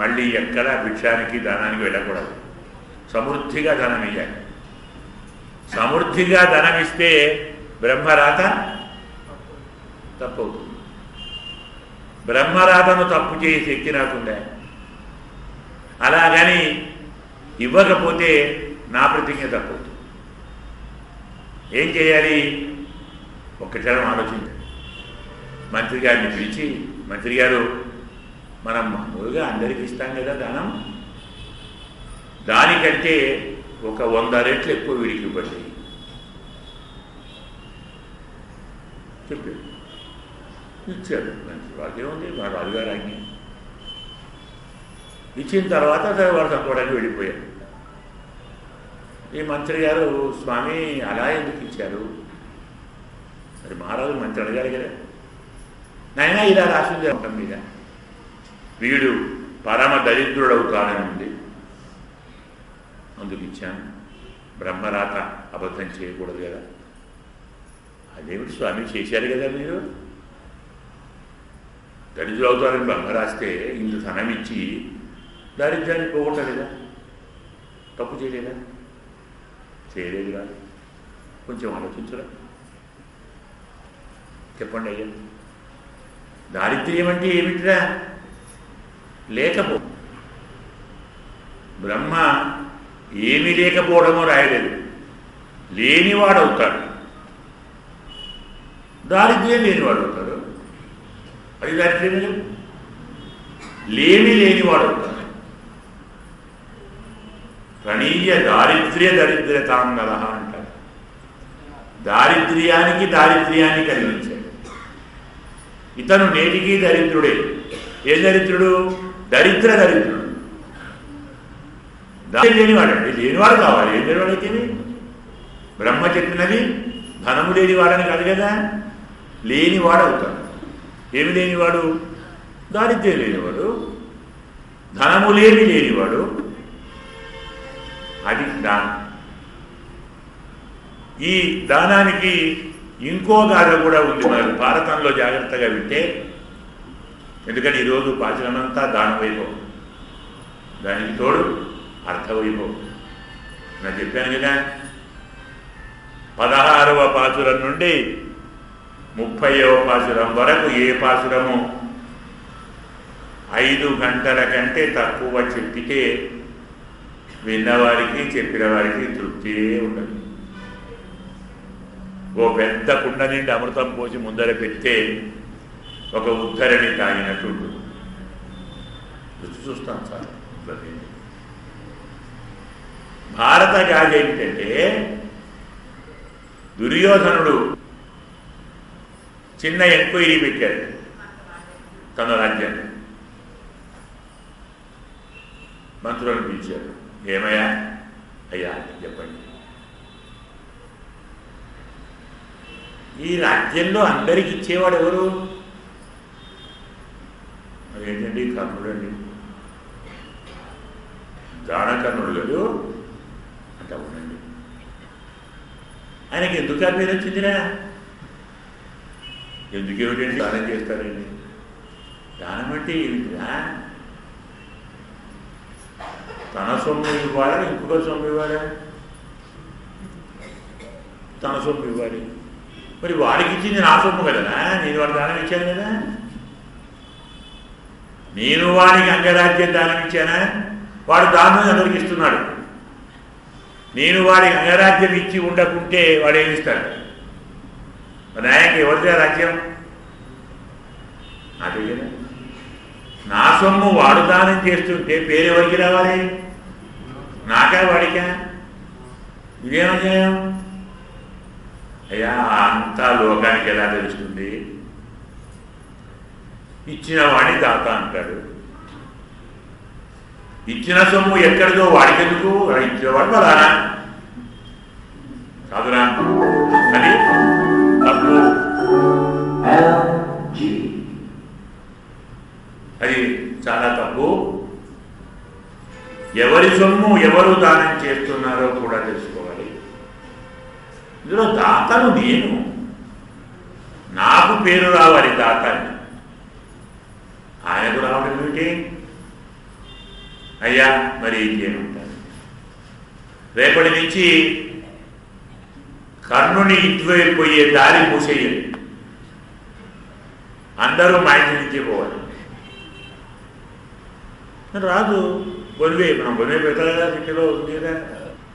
మళ్ళీ ఎక్కడా భిక్షానికి దానానికి వెళ్ళకూడదు. సమృద్ధిగా ధనం ఇవ్వాలి. సమృద్ధిగా ధనం ఇస్తే బ్రహ్మరాత తప్పవుతుంది. బ్రహ్మరాతను తప్పు చేసే శక్తి నాకుందా? అలాగని ఇవ్వకపోతే నా ప్రతిజ్ఞ తప్పవుతుంది. ఏం చేయాలి? ఒక్క క్షణం ఆలోచించండి. మంత్రి గారిని పిలిచి, మంత్రి గారు, మనం మామూలుగా అందరికీ ఇస్తాం కదా దానం, దానికంటే ఒక 100 రెట్లు ఎక్కువ వీడికి ఇవ్వండి చెప్పాడు. ఇచ్చాడు మంత్రి. వాడికేముంది, మా రాజుగారు ఆజ్ఞ. ఇచ్చిన తర్వాత సరే వాడు సంతోషానికి వెళ్ళిపోయాడు. ఈ మంత్రి గారు, స్వామి అలా ఎందుకు ఇచ్చారు? మరి మహారాజు మంత్రి అడగాలి కదా. నాయన ఇలా రాసింది ఉండటం మీద వీడు పరమ దరిద్రుడవుతానని ఉంది, అందుకు ఇచ్చాను. బ్రహ్మరాత అబద్ధం చేయకూడదు కదా. అదేమిటి స్వామి, చేశారు కదా మీరు. దరిద్రుడవుతారని బ్రహ్మ రాస్తే ఇందు ధనం ఇచ్చి దారిద్ర్యాన్ని పోగొట్టలేదా? తప్పు చేయలేదా? చేయలేదు కాదు. కొంచెం ఆలోచించరా? చెప్పండి అయ్యా. దారిద్ర్యం అంటే ఏమిటిరా? లేకపో బ్రహ్మ ఏమీ లేకపోవడమో రాయలేదు, లేనివాడవుతాడు. దారిద్ర్యం లేనివాడు అవుతాడు. అది దారిద్ర్యం లేదు. లేనివాడు అవుతాడు. ప్రణీయ దరిద్రతాంగల అంటారు. దారిద్ర్యాన్ని కలిగించాడు. ఇతను నేటికి దరిద్రుడే. ఏ దరిద్రుడు? దరిద్రుడు. లేనివాడండి. లేనివాడు కావాలి. ఏం లేనివాడైతే బ్రహ్మ చెప్పినది ధనము లేనివాడని కాదు కదా. లేనివాడు అవుతాడు. ఏమి లేనివాడు? దారిద్ర్యం లేనివాడు, ధనము లేనివాడు. అది దానం. ఈ దానానికి ఇంకో గాథ కూడా ఉంది మనకు భారతంలో. జాగ్రత్తగా వింటే, ఎందుకంటే ఈరోజు పాచనమంతా దానవైభవం, దానికి తోడు అర్థవైభవం. నేను చెప్పాను కదా, 16వ పాసురం నుండి 30వ పాసురం వరకు ఏ పాసురము 5 గంటల కంటే తక్కువ చెప్పితే విన్నవారికి చెప్పిన వారికి తృప్తి ఉండదు. ఓ పెద్ద కుండ నిండి అమృతం పోసి ముందర పెడితే ఒక ఉద్ధరణి తాగినట్టు ఉంటుంది. రుచి చూస్తాం సార్. భారత గాథ ఏమిటంటే, దుర్యోధనుడు చిన్న ఎంక్వైరీ పెట్టాడు తన రాజ్యాన్ని. మంత్రులను పిలిచారు. ఏమయ్యా అయ్యా చెప్పండి, ఈ రాజ్యంలో అందరికి ఇచ్చేవాడు ఎవరు? అదేంటండి కర్ణుడు అండి. దానకర్ణుడు లేదు అంటే అవునండి. ఆయనకి ఎందుకు ఆ పేరు వచ్చిందిరా? ఎందుకేమిటండి దానం చేస్తారండి? దానం అంటే ఏమిటిరా? తన సొమ్ము ఇవ్వాలా, ఇంకొక సొమ్ము ఇవ్వాలా? తన సొమ్ము ఇవ్వాలి. మరి వాడికి ఇచ్చింది నా సొమ్ము కదా, నేను వాడికి దానం ఇచ్చాను కదా. నేను వాడికి అంగరాజ్యం దానం ఇచ్చానా? వాడు దానం అందరికి ఇస్తున్నాడు. నేను వాడికి అంగరాజ్యం ఇచ్చి ఉండకుంటే వాడు ఏమిస్తాడు? న్యాయంగా ఎవరిదే రాజ్యం? అదే కదా. నా సొమ్ము వాడు దానం చేస్తుంటే పేరెవరికి రావాలి? నాకా వాడికా? ఇదేమన్యాయం అయ్యా? అంతా లోకానికి ఎలా తెలుస్తుంది? ఇచ్చిన వాడిని దాత అంటాడు. ఇచ్చిన సొమ్ము ఎక్కడిదో వాడికెందుకు? ఇచ్చేవాడు పలానా కాదురా, అది తప్పు. అది చాలా తప్పు. ఎవరి సొమ్ము ఎవరు దానం చేస్తున్నారో కూడా తెలుసుకోవాలి. ఇందులో దాతను నేను, నాకు పేరు రావాలి దాతని. ఆయనకు రావడం ఏమిటి? అయ్యా మరి ఇంకేముంటారు? రేపటి నుంచి కర్ణుని ఇటువైపు పోయే దారి మూసేయాలి. అందరూ మా ఇంటి నుంచే పోవాలి. రాదు వన్వే. మనం వన్వే పెడతా సిటీలో ఉంది కదా,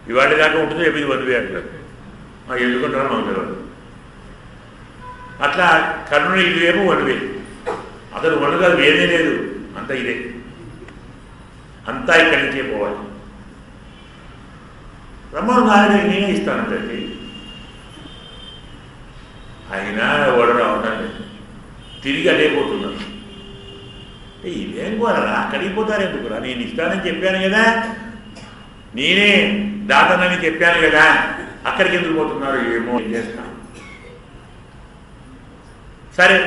ఇవాళ దాకా ఉంటుంది, ఎప్పుడు వన్వే అంటారు. ఎందుకుంటారో మాకు తెలియదు. అట్లా కర్ణుని ఇటువైపు వన్వే. అసలు వన్గా వేరే లేదు, అంతా ఇదే, అంతా ఇక్కడి నుంచే పోవాలి. రమ్మను నాయన నేనే ఇస్తానంటే అయినా ఓడరా ఉండండి, తిరిగి అదే పోతున్నారు. ఇదేం కోరరా, అక్కడికి పోతారు ఎందుకురా? నేను ఇస్తానని చెప్పాను కదా, నేనే దాతనని చెప్పాను కదా, అక్కడికి ఎందుకు పోతున్నారు? ఏమో చేస్తాను. సరే,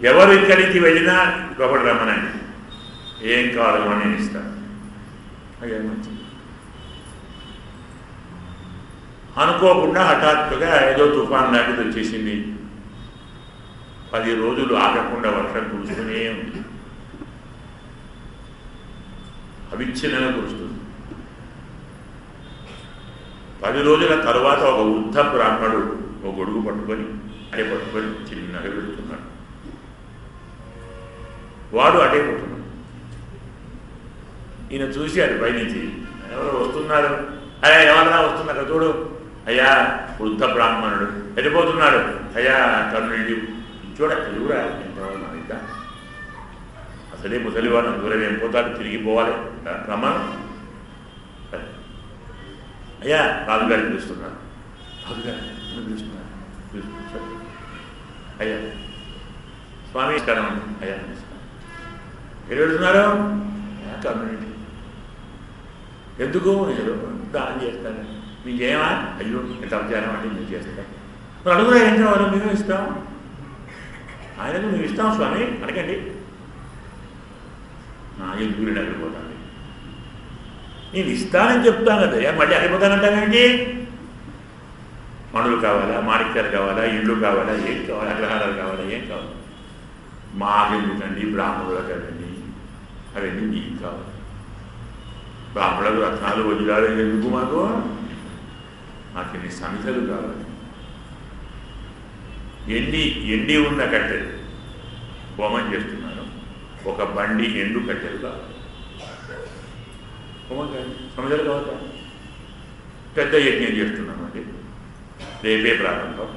ఎవరు ఇక్కడి నుంచి వెళ్ళినా లోపల రమ్మనండి, ఏం కావాలో నేను ఇస్తాను. అయ్యా మంచిది. అనుకోకుండా హఠాత్తుగా ఏదో తుఫాన్ లాంటిది వచ్చేసింది. 10 రోజులు ఆగకుండా వర్షం కురుస్తూనే ఉంది, అవిచ్ఛిన్నంగా కురుస్తుంది. 10 రోజుల తర్వాత ఒక వృద్ధ బ్రాహ్మణుడు ఒక గొడుగు పట్టుకొని అటే పట్టుకొని చిన్నగా వెళుతున్నాడు. వాడు అటే పోతున్నాడు. ఈయన చూశాడు పైనుంచి, ఎవరో వస్తున్నారు. అయ్యా ఎవరన్నా వస్తున్నారు చూడు. అయ్యా వృద్ధ బ్రాహ్మణుడు ఎడిపోతున్నాడు. అయ్యా కర్ణుడి చూడ తెలుగురా ఇంత అసలే ముసలివాడు, దూరం ఏం పోతాడు, తిరిగి పోవాలి, రమ్మను. అయ్యా రాజుగారిని పిలుస్తున్నారు. రాజుగారు పిలుస్తున్నారు. అయ్యా స్వామి నమస్కారం అండి. అయ్యా నమస్కారం. మీరు వెళ్తున్నారు? కర్ణుడి. ఎందుకు? నేను దానం చేస్తాను. మీకేమా? అయ్యో ఎంత అభిచారం అంటే మేము చేస్తాం. మరి అడుగురా, ఏం కావాలి? మేము ఇస్తాం. ఆయనకు మేము ఇస్తాం స్వామి, అడగండి. ఎందుకు నేను అడిగిపోతాను? నేను ఇస్తానని చెప్తాను కదా, మళ్ళీ అడిగిపోతానంటానండి. మణులు కావాలా, మాణిక్యాలు కావాలా, ఇళ్ళు కావాలా, ఏం కావాలి, అగ్రహారాలు కావాలా, ఏం కావాలి? మాకెందుకండి, బ్రాహ్మణులకు కదండి, అవన్నీ మీకు కావాలి. బ్రాహ్మణులకు రత్నాలు వజ్రాలు ఎందుకు? మాకు ఇన్ని సమితలు కావాలి. ఎండి ఉన్న కట్టెలు హోమం చేస్తున్నారు, ఒక బండి ఎండు కట్టెలు కావాలి. హోమం కాదు, సమితలు కావాలి. పెద్ద యజ్ఞం చేస్తున్నామండి, రేపే ప్రారంభం,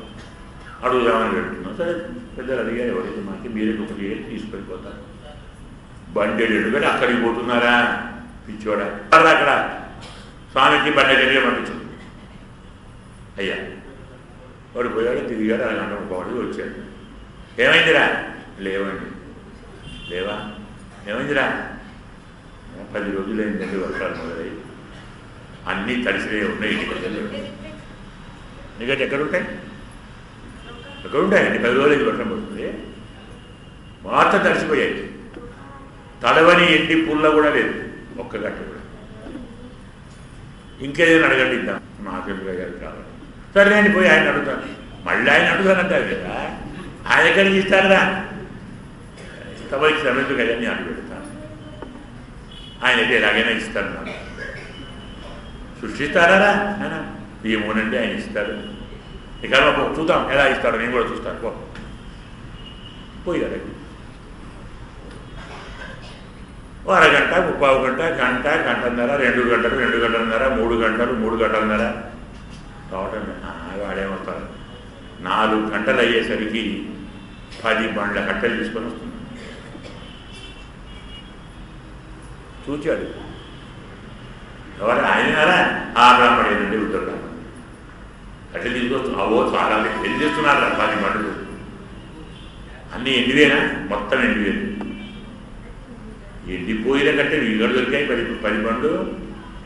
అడుగుదామని పెడుతున్నాం. సరే పెద్దలు అడిగారు, ఎవరైతే మాకు మీరే ఒకటి తీసుకెళ్ళిపోతారు. బండెడు ఎడుగని అక్కడికి పోతున్నారా? పిచ్చోడా, అక్కడ స్వామికి బండెడు పంపించు. అయ్యా వాడు పోయాడు, తిరిగాడు, 1 గంట పాటు వచ్చాడు. ఏమైందిరా? లేవండి. లేవా? ఏమైందిరా? 10 రోజులైందండి వర్షాలు మొదలై అన్నీ తడిసినే ఉన్నాయి. ఎందుకంటే ఎక్కడుంటాయి? ఎక్కడుంటాయండి? 10 రోజులైంది వర్షం పడుతుంది, మొత్తం తడిసిపోయాయి. తడవని ఎండి పుల్ల కూడా లేదు, ఒక్క గంట కూడా. ఇంకేదైనా అడగండి, ఇద్దాం నాకెందుకు గారు కావాలి. సరే నేను పోయి ఆయన అడుగుతాను. మళ్ళీ ఆయన అడుగుతానంటారు కదా, ఆయన ఎక్కడికి ఇస్తారా? తమకి శ్రమెందుకు కదా నేను అడుగు పెడతాను. ఆయన అయితే ఎలాగైనా ఇస్తాను. నాకు సృష్టిస్తారా? ఏమోనండి ఆయన ఇస్తారు. ఇక చూద్దాం ఎలా ఇస్తాడో, నేను కూడా చూస్తాను. పోయి కదా అరగంట, 30 గంట, గంట, గంటన్నర, 2 గంటలు, 2 గంటలన్నర, 3 గంటలు, 3 గంటలన్నర రావటం. వాడేమవుతారు 4 గంటలు అయ్యేసరికి 10 బండ్ల కట్టెలు తీసుకొని వస్తున్నాడు. చూచాడు ఎవరు? ఆయనరా? ఆ బ్రాహ్మణేనండి, ఉత్తర బ్రాహ్మణుడు. కట్టెలు తీసుకొస్తున్నాడు. అవో చాలా పెళ్లి చేస్తున్నారు 10 బండ్లు. అన్నీ ఎండివేనా? మొత్తం ఎండివేలు. ఎండిపోయిన కట్టే వీళ్ళు దొరికాయి 10 బండ్లు.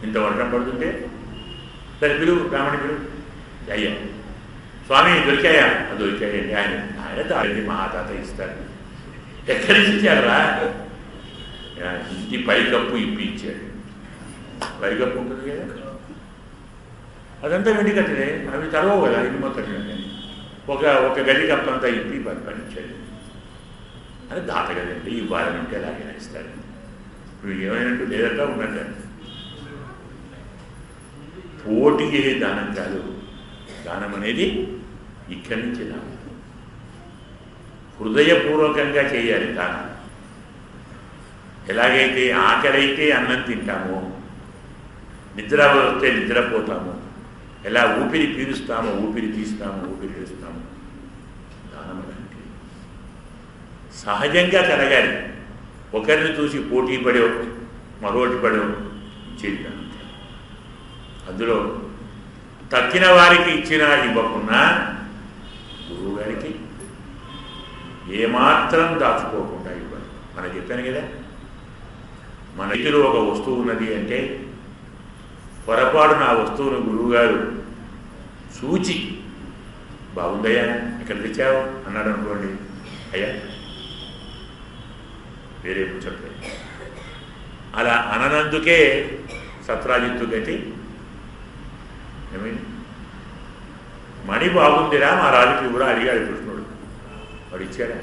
ఇంత వర్షం పడుతుంటే సరే పిలువు, బ్రాహ్మణి పిలువు. అయ్యా స్వామి దొరికాయా? దొరికాయండి. ఆయన దారిని మా తాత ఇస్తారు. ఎక్కడి నుంచి ఇచ్చారా? ఇంటి పైకప్పు ఇప్పి ఇచ్చాడు. పైకప్పు ఉంటుంది కదా, అదంతా వెండి కట్టినే, అవి తరవవు కదా ఇల్లు మొత్తం. ఒక గది కప్పు అంతా ఇప్పి పనిచ్చాడు. అది దాత కదండి, ఇవ్వాలనంటే ఎలాగైనా ఇస్తారు. ఇప్పుడు ఏమైనట్టు లేదంటా ఉన్నట్టు. పోటీ చేసే దానం కాదు, దానం అనేది ఇక్కడి నుంచి దానం. హృదయపూర్వకంగా చేయాలి దానం. ఎలాగైతే ఆకలైతే అన్నం తింటామో, నిద్ర వస్తే నిద్రపోతాము, ఎలా ఊపిరి పీలుస్తామో ఊపిరి తీస్తాము, ఊపిరి తీస్తాము. దానం అంటే సహజంగా కలగాలి. ఒకరిని చూసి పోటీ పడో మరోటి పడో ఇచ్చేది. అందులో తక్కిన వారికి ఇచ్చినా ఇవ్వకున్నా గురువు గారికి ఏమాత్రం దాచుకోకుండా ఇవ్వాలి. మనం చెప్పాను కదా, మన ఇంటిలో ఒక వస్తువు ఉన్నది అంటే పొరపాటున ఆ వస్తువును గురువుగారు చూచి బాగుందయ్యా ఎక్కడ తెచ్చావు అన్నాడు అనుకోండి, అయ్యా వేరే చెప్పలేదు. అలా అననందుకే సత్రాజిత్తు గతి ఏమైంది? మణి బాగుందిరా మా రాజుకి కూడా అడిగాడు కృష్ణుడు. వాడు ఇచ్చాడా?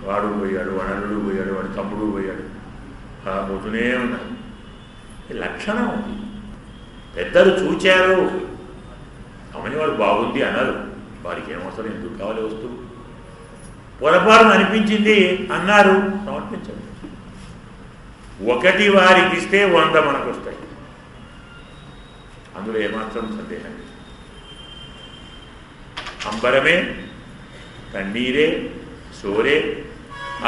వాడు పోయాడు, వనరుడు పోయాడు, వాడి తమ్ముడు పోయాడు, అలా పోతూనే ఉన్నాడు. లక్షణం ఉంది. పెద్దలు చూచారు, అమ్మని వాడు బాగుంది అన్నారు. వారికి ఏమవసరం, ఎందుకు కావాలి వస్తువు? పొరపాటును అనిపించింది అన్నారు, సమర్పించండి. ఒకటి వారికి ఇస్తే 100 మనకు వస్తాయి. అందులో ఏమాత్రం సందేహం లేదు. అంబరమే తన్నీరే సోరే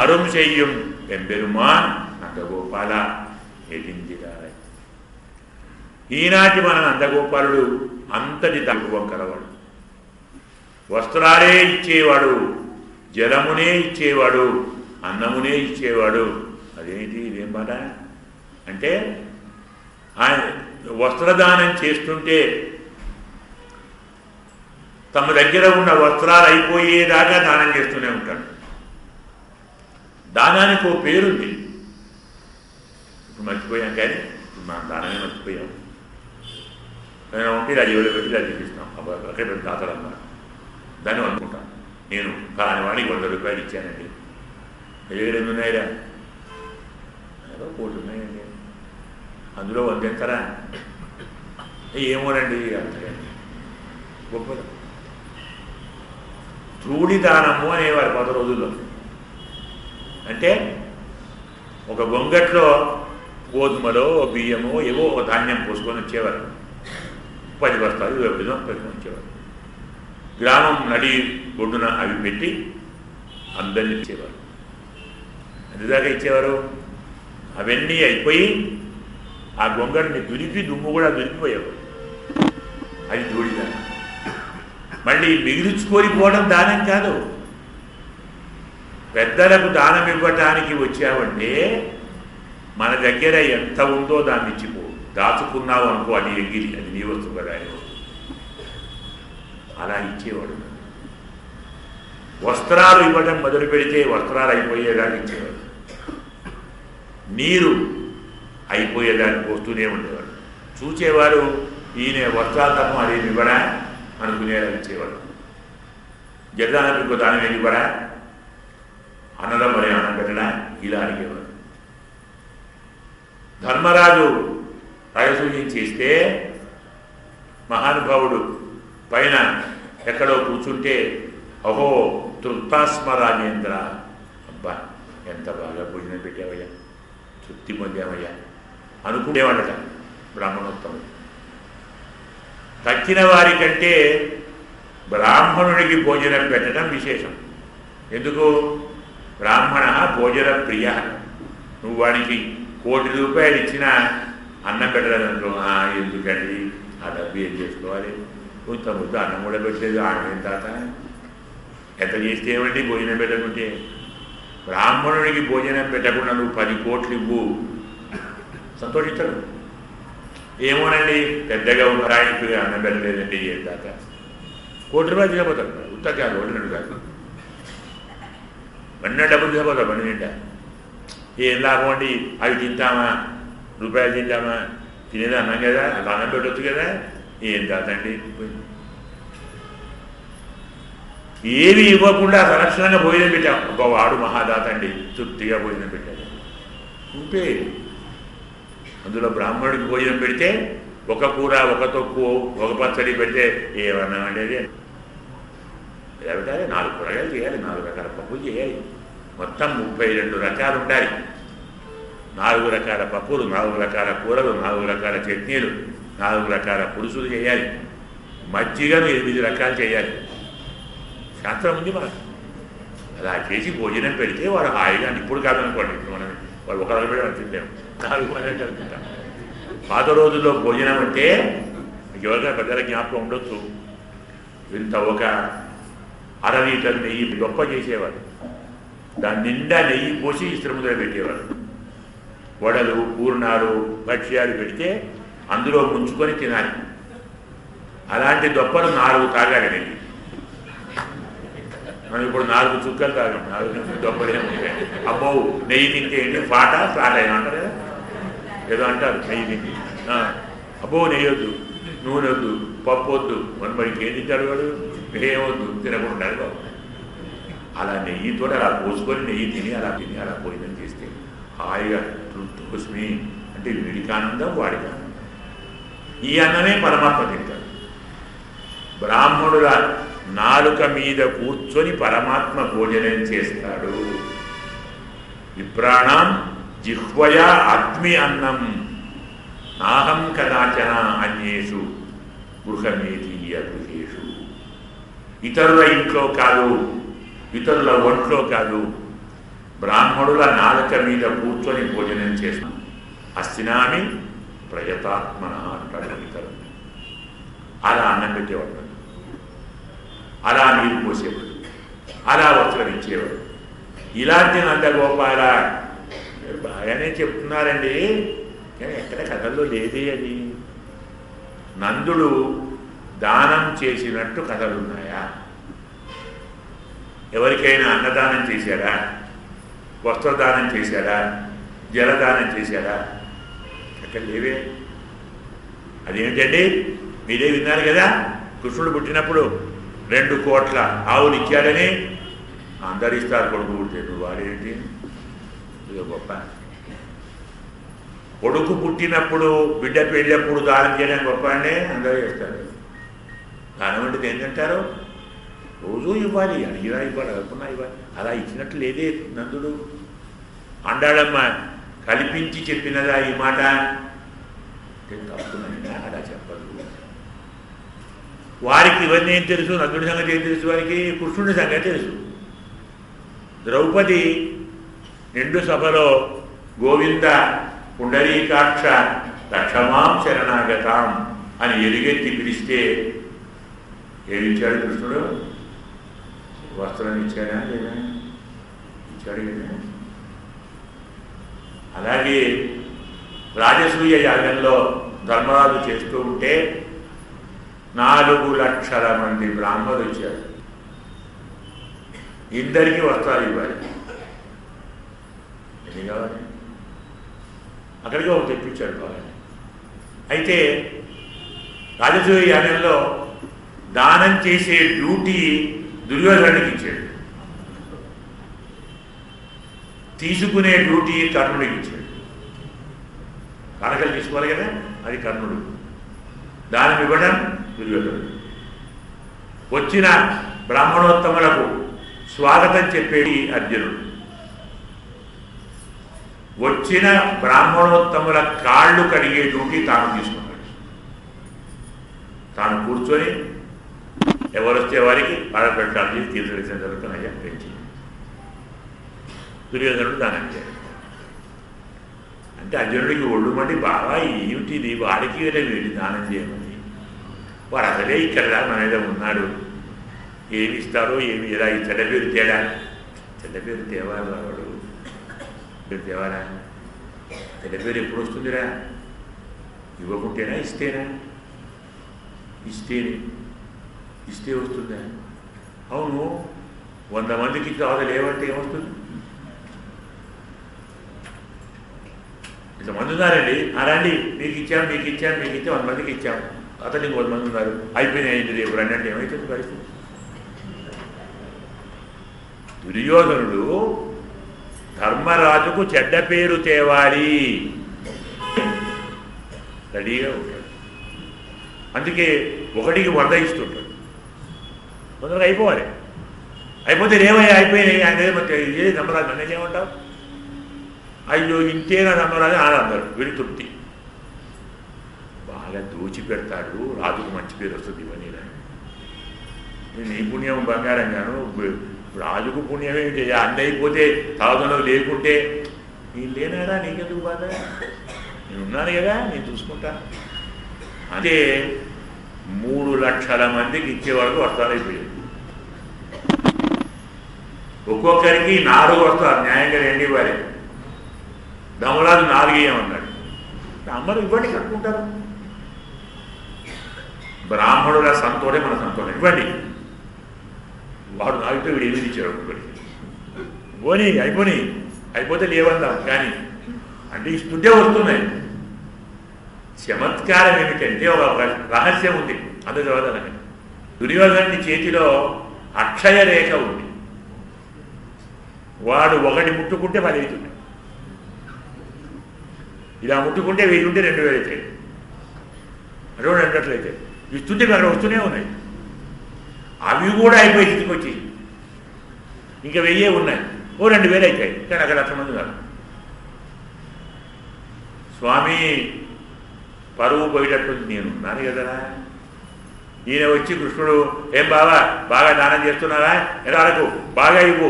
అరుం చెయ్యం పెంబెరుమాన్ నందగోపాల ఎదిందిరాయ్. ఈనాటి మన నందగోపాలుడు అంతటి తక్కువం కలవాడు. వస్త్రాలే ఇచ్చేవాడు, జలమునే ఇచ్చేవాడు, అన్నమునే ఇచ్చేవాడు. అదేంటి ఇదేం మాట అంటే, ఆయన వస్త్రదానం చేస్తుంటే తమ దగ్గర ఉన్న వస్త్రాలు అయిపోయేదాకా దానం చేస్తూనే ఉంటాడు. దానానికి ఓ పేరుంది, ఇప్పుడు మర్చిపోయాం. కానీ మనం దానమే మర్చిపోయాం. నేను ఉంటే ఇలా జేబులో పెట్టి ఇలా చూపిస్తాం, అక్కడ పెట్టి దాతలన్నారు. దాన్ని అనుకుంటాను, నేను కాని వాడికి 100 రూపాయలు ఇచ్చానండి. ఏడు ఉన్నాయిరా, ఏదో 1 ఉన్నాయండి, అందులో 100 ఎంతరా? ఏమోనండి అంతే. గొప్పది ధూళి దానము అనేవారు 10 రోజుల్లో. అంటే ఒక గొంగట్లో గోధుమలో బియ్యమో ఏవో ఒక ధాన్యం పోసుకొని వచ్చేవారు. 10 బస్తాలు 20 పెట్టుకొని వచ్చేవారు. గ్రామం నడి ఒడ్డున అవి పెట్టి అందరినీ ఇచ్చేవారు. అందుదాకా ఇచ్చేవారు. అవన్నీ అయిపోయి ఆ గొంగడిని దులిపి దుమ్ము కూడా దులిపిపోయేవారు. అది ధూళి దానం. మళ్ళీ మిగిల్చుకొని పోవడం దానం కాదు. పెద్దలకు దానం ఇవ్వటానికి వచ్చావంటే మన దగ్గర ఎంత ఉందో దాన్ని ఇచ్చిపో. దాచుకున్నావు అనుకో, అది ఎగిరి, అది నీ వస్తువు కదా, ఆయన వస్తువు. అలా ఇచ్చేవాడు. వస్త్రాలు ఇవ్వడం మొదలు పెడితే వస్త్రాలు అయిపోయేదాన్ని ఇచ్చేవాడు. నీరు అయిపోయేదాన్ని పోస్తూనే ఉండేవాడు. చూచేవారు ఈయన వస్త్రాలు తప్ప అదేమి ఇవ్వడా అనుకునేలా ఇచ్చేవాడు. జడ్దానం ఇంకో దానం ఏమి ఇవ్వడా, అన్నడం మరే అన్నం పెట్టడా, ఇలా అడిగేవాడు. ధర్మరాజు రాజసూయం చేస్తే మహానుభావుడు పైన ఎక్కడో కూర్చుంటే, అహో తృప్తాస్మ రాజేంద్ర, అబ్బా ఎంత బాగా భోజనం పెట్టావయ్యా, తృప్తి పొందామయ్యా అనుకునేవాడట బ్రాహ్మణోత్తముడు. తక్కిన వారికంటే బ్రాహ్మణుడికి భోజనం పెట్టడం విశేషం. ఎందుకు? బ్రాహ్మణ భోజన ప్రియ. నువ్వు వాడికి 1,00,00,000 రూపాయలు ఇచ్చినా అన్నం పెట్టలేదనుకో, ఎందుకండి ఆ డబ్బు ఏం చేసుకోవాలి, కొంత ముద్దు అన్నం కూడా పెట్టలేదు, ఆమె తాత ఎంత చేస్తే ఏమండి భోజనం పెట్టకుంటే. బ్రాహ్మణుడికి భోజనం పెట్టకుండా నువ్వు 10 కోట్లు ఇవ్వు, సంతోషించడు. ఏమోనండి పెద్దగా ఉన్నారా, ఇప్పుడు అన్నం పెట్టలేదండి ఏం తాత, 1,00,00,000 రూపాయలు తీసుకుపోతాడు. ఉత్తకాలు వడినడు కాదు, వన్న డబ్బులు తీసుకుపోతాడు. పని నిండా ఏం లాభం అండి, అవి తింటామా, రూపాయలు తింటామా, తినేది అన్నం కదా, అలా అన్నం పెట్టవచ్చు కదా, ఏం తాతండి. ఏమి ఇవ్వకుండా సంరక్షణంగా భోజనం పెట్టాం. ఒక వాడు మహాదాత అండి, తృప్తిగా భోజనం పెట్టాడు. ఉంటే అందులో బ్రాహ్మణుడికి భోజనం పెడితే ఒక కూర, ఒక తొక్కు, ఒక పచ్చడి పెడితే ఏమన్నా ఉండేది. ఎలా పెట్టాలి? 4 కూరగాయలు చేయాలి, 4 రకాల పప్పులు చేయాలి, మొత్తం 32 రకాలు ఉండాలి. 4 రకాల పప్పులు, 4 రకాల కూరలు, 4 రకాల చట్నీలు, 4 రకాల పులుసులు చేయాలి, మజ్జిగను 8 రకాలు చేయాలి. శాస్త్రం ఉంది మనకు. అలా చేసి భోజనం పెడితే వాడు హాయిగా, ఇప్పుడు కాదనుకోండి, ఇప్పుడు మనం వాడు ఒక రోజు పెట్టి తింటాం, 4 మంది అనుకుంటాం. పాత రోజుల్లో భోజనం అంటే ఎవరికైనా పెద్దల జ్ఞాపకం ఉండొచ్చు, ఇంత ఒక 1/2 లీటర్ నెయ్యి గొప్ప చేసేవాడు, దాని నిండా నెయ్యి పోసి ఇస్త్రముద్ర పెట్టేవాడు. వడలు, పూర్ణాలు, భక్ష్యాలు పెడితే అందులో ముంచుకొని తినాలి. అలాంటి దొప్పలు 4 తాగాలి నెయ్యి. మనం ఇప్పుడు 4 చుక్కలు తాగాం, 4 దొప్పలే ఉంటాయి. అబ్బో నెయ్యి తింటే ఏంటి, ఫ్లాట్ అయినా అంటారు కదా, ఏదో అంటారు నెయ్యి తింటే. అబ్బో నెయ్యి వద్దు, నూనె వద్దు, పప్పు వద్దు, మరి ఇంకేం తింటాడు వాడు, ఏమొద్దు, తినకుండా బాబు. అలా నెయ్యితో అలా పోసుకొని నెయ్యి తిని అలా భోజనం చేస్తే హాయిగా తృప్తికోసమే, అంటే వీడికి ఆనందం, వాడికి ఆనందం. ఈ అన్నమే పరమాత్మ తింటాడు. బ్రాహ్మణుల నాలుక మీద కూర్చొని పరమాత్మ భోజనం చేస్తాడు. విప్రాణం జిహ్వయా అగ్ని అన్నం నాహం కదాచన అన్యేషు గృహమేతీయ గృహేషు. ఇతరుల ఇంట్లో కాదు, ఇతరుల ఒంట్లో కాదు, బ్రాహ్మణుల నాలుక మీద కూర్చొని భోజనం చేస్తాం. అస్తినామి ప్రయతాత్మన అంటాడు ఇతరులు. అలా అన్నం పెట్టేవాడు, అలా నీరు పోసేవాడు, అలా వస్త్రం ఇచ్చేవాడు. ఇలాంటి నందగోపాల బాగానే చెప్తున్నారండి, కానీ ఎక్కడ కథల్లో లేదే అది. నందుడు దానం చేసినట్టు కథలున్నాయా? ఎవరికైనా అన్నదానం చేశాడా, వస్త్రదానం చేశాడా, జలదానం చేశాడా? అక్కడ లేవే. అదేంటండి, మీరే విన్నారు కదా, కృష్ణుడు పుట్టినప్పుడు 2 కోట్ల ఆవులు ఇచ్చాడని. అందరు ఇస్తారు కొడుకు పుడితే, నువ్వు వాడేంటి, ఇదో గొప్ప. కొడుకు పుట్టినప్పుడు, బిడ్డ పెళ్ళప్పుడు దానం చేయడం గొప్ప అండి, అందరూ చేస్తారు. దానం అంటే ఏంటంటారు, రోజూ ఇవ్వాలి, అడిగినా ఇవ్వాలి, అనుకున్నా ఇవ్వాలి. అలా ఇచ్చినట్టు లేదే నందుడు. అండాడమ్మ కల్పించి చెప్పినదా ఈ మాట? తప్పునైనా అలా చెప్పదు. వారికి ఇవన్నీ ఏం తెలుసు, నందుడి సంగతి ఏం తెలుసు వారికి? కృష్ణుడి సంగతి తెలుసు. ద్రౌపది నిండు సభలో గోవింద పుండరీకాక్ష లక్షమాం శరణాగతాం అని ఎలుగెత్తి పిలిస్తే ఏమిచ్చాడు కృష్ణుడు? వస్త్రం ఇచ్చాడా లేదా? ఇచ్చాడు కదా. అలాగే రాజసూయ యాగంలో ధర్మరాజు చేస్తూ ఉంటే 4 లక్షల మంది బ్రాహ్మణులు వచ్చారు. ఇద్దరికి వస్త్రాలు ఇవ్వాలి. ఎన్ని కావాలి? అక్కడికి ఒక తెప్పించాడు బాగా. అయితే రాజసూయ యాగంలో దానం చేసే డ్యూటీ దుర్యోధనుడికి ఇచ్చాడు, తీసుకునే డ్యూటీ కర్ణుడికి ఇచ్చాడు. కారకలు తీసుకోవాలి కదా, అది కర్ణుడు. దానం ఇవ్వడం దుర్యోధనుడు. వచ్చిన బ్రాహ్మణోత్తములకు స్వాగతం చెప్పేది అర్జునుడు. వచ్చిన బ్రాహ్మణోత్తముల కాళ్ళు కడిగే డ్యూటీ తాను తీసుకున్నాడు. తాను కూర్చొని ఎవరు వస్తే వారికి ఆడపెట్టాలి, తీర్థం జరుగుతున్నాయా పెంచి దుర్యోధనుడు దానం చేయాలి. అంటే అర్జునుడికి ఒళ్ళు మండి బాగా ఏమిటిది, వాడికి వీడి దానం చేయమని. వాడు అసలే ఇక్కడ మన మీద ఉన్నాడు, ఏమి ఇస్తారో ఏమి ఎలా ఈ చెడ్డ పేరు తేడా. చెడ్డ పేరు తేవాలి వాడు, పేరు తేవాలా? చెడ్డ పేరు ఎప్పుడు వస్తుందిరా? ఇవ్వకుంటేనా ఇస్తేనా? ఇస్తే వస్తుందా? అవును, 100 మందికి కావాలి లేవంటే ఏమొస్తుంది? ఇంతమంది ఉన్నారండి, రండి మీకు ఇచ్చాం 100 మందికి ఇచ్చాం, అతనికి 100 మంది ఉన్నారు, అయిపోయినాయి రేపు రండి అంటే ఏమవుతుంది పరిస్థితి? దుర్యోధనుడు ధర్మరాజుకు చెడ్డ పేరు తేవాలి రెడీగా ఉంటాడు. అందుకే 1కి 100 ఇస్తుంటాడు. 100 అయిపోవాలి. అయిపోతే రేమయ్యా అయిపోయినాయి ఆయన ఏ ధర్మరాజు నన్ను ఏమంటావు? అయ్యో ఇంతేనా ధర్మరాజు అని అందరు వీడి తృప్తి. బాగా దోచిపెడతాడు, రాజుకు మంచి పేరు వస్తుంది. ఇవన్నీ నీ పుణ్యం బంగారంగాను, రాజుకు పుణ్యం ఏమిటి? అన్నీ అయిపోతే తాగుదనం లేకుంటే నేను లేనారా, నీకెందుకు బాధ? నేనున్నాను కదా, నేను చూసుకుంటాను. అంటే 3 లక్షల మందికి ఇచ్చే వరకు వస్తారైపోయాడు. ఒక్కొక్కరికి 4 వస్తారు, న్యాయంగా 2 ఇవ్వాలి. ధర్మరాజు 4 ఇవ్వమన్నాడు. అందరూ ఇవ్వండి, కట్టుకుంటారు. బ్రాహ్మణుల సంతోనే మన సంతోషం, ఇవ్వండి. వాడు 4తో వీడు 8 ఇచ్చాడు. ఒక్కొక్కడికి పోనీ అయిపోతే లేవందాం కానీ అంటే ఇస్తుంటే వస్తున్నాయి. చమత్కారం ఏమిటంటే ఒక రహస్యం ఉంది. అందుకు చదవదాలని దుర్యోధనుడి చేతిలో అక్షయ రేఖ ఉంది. వాడు 1 ముట్టుకుంటే 10 అవుతుంది. ఇలా ముట్టుకుంటే 1000 ఉంటే 2000 అవుతాయి. అటువంటి అన్నట్లయితే ఇస్తుంటే అక్కడ వస్తూనే ఉన్నాయి. అవి కూడా అయిపోయి స్థితికి వచ్చి ఇంకా 1000 ఉన్నాయి, 2000 అవుతాయి. కానీ అక్కడ 1,00,000 మంది ఉన్నారు. స్వామి పరువు పోయేటట్టుంది, నేనున్నాను కదరా. ఈయన వచ్చి కృష్ణుడు, ఏం బావా బాగా దానం చేస్తున్నారా, ఎలాలకు బాగా ఇవ్వు,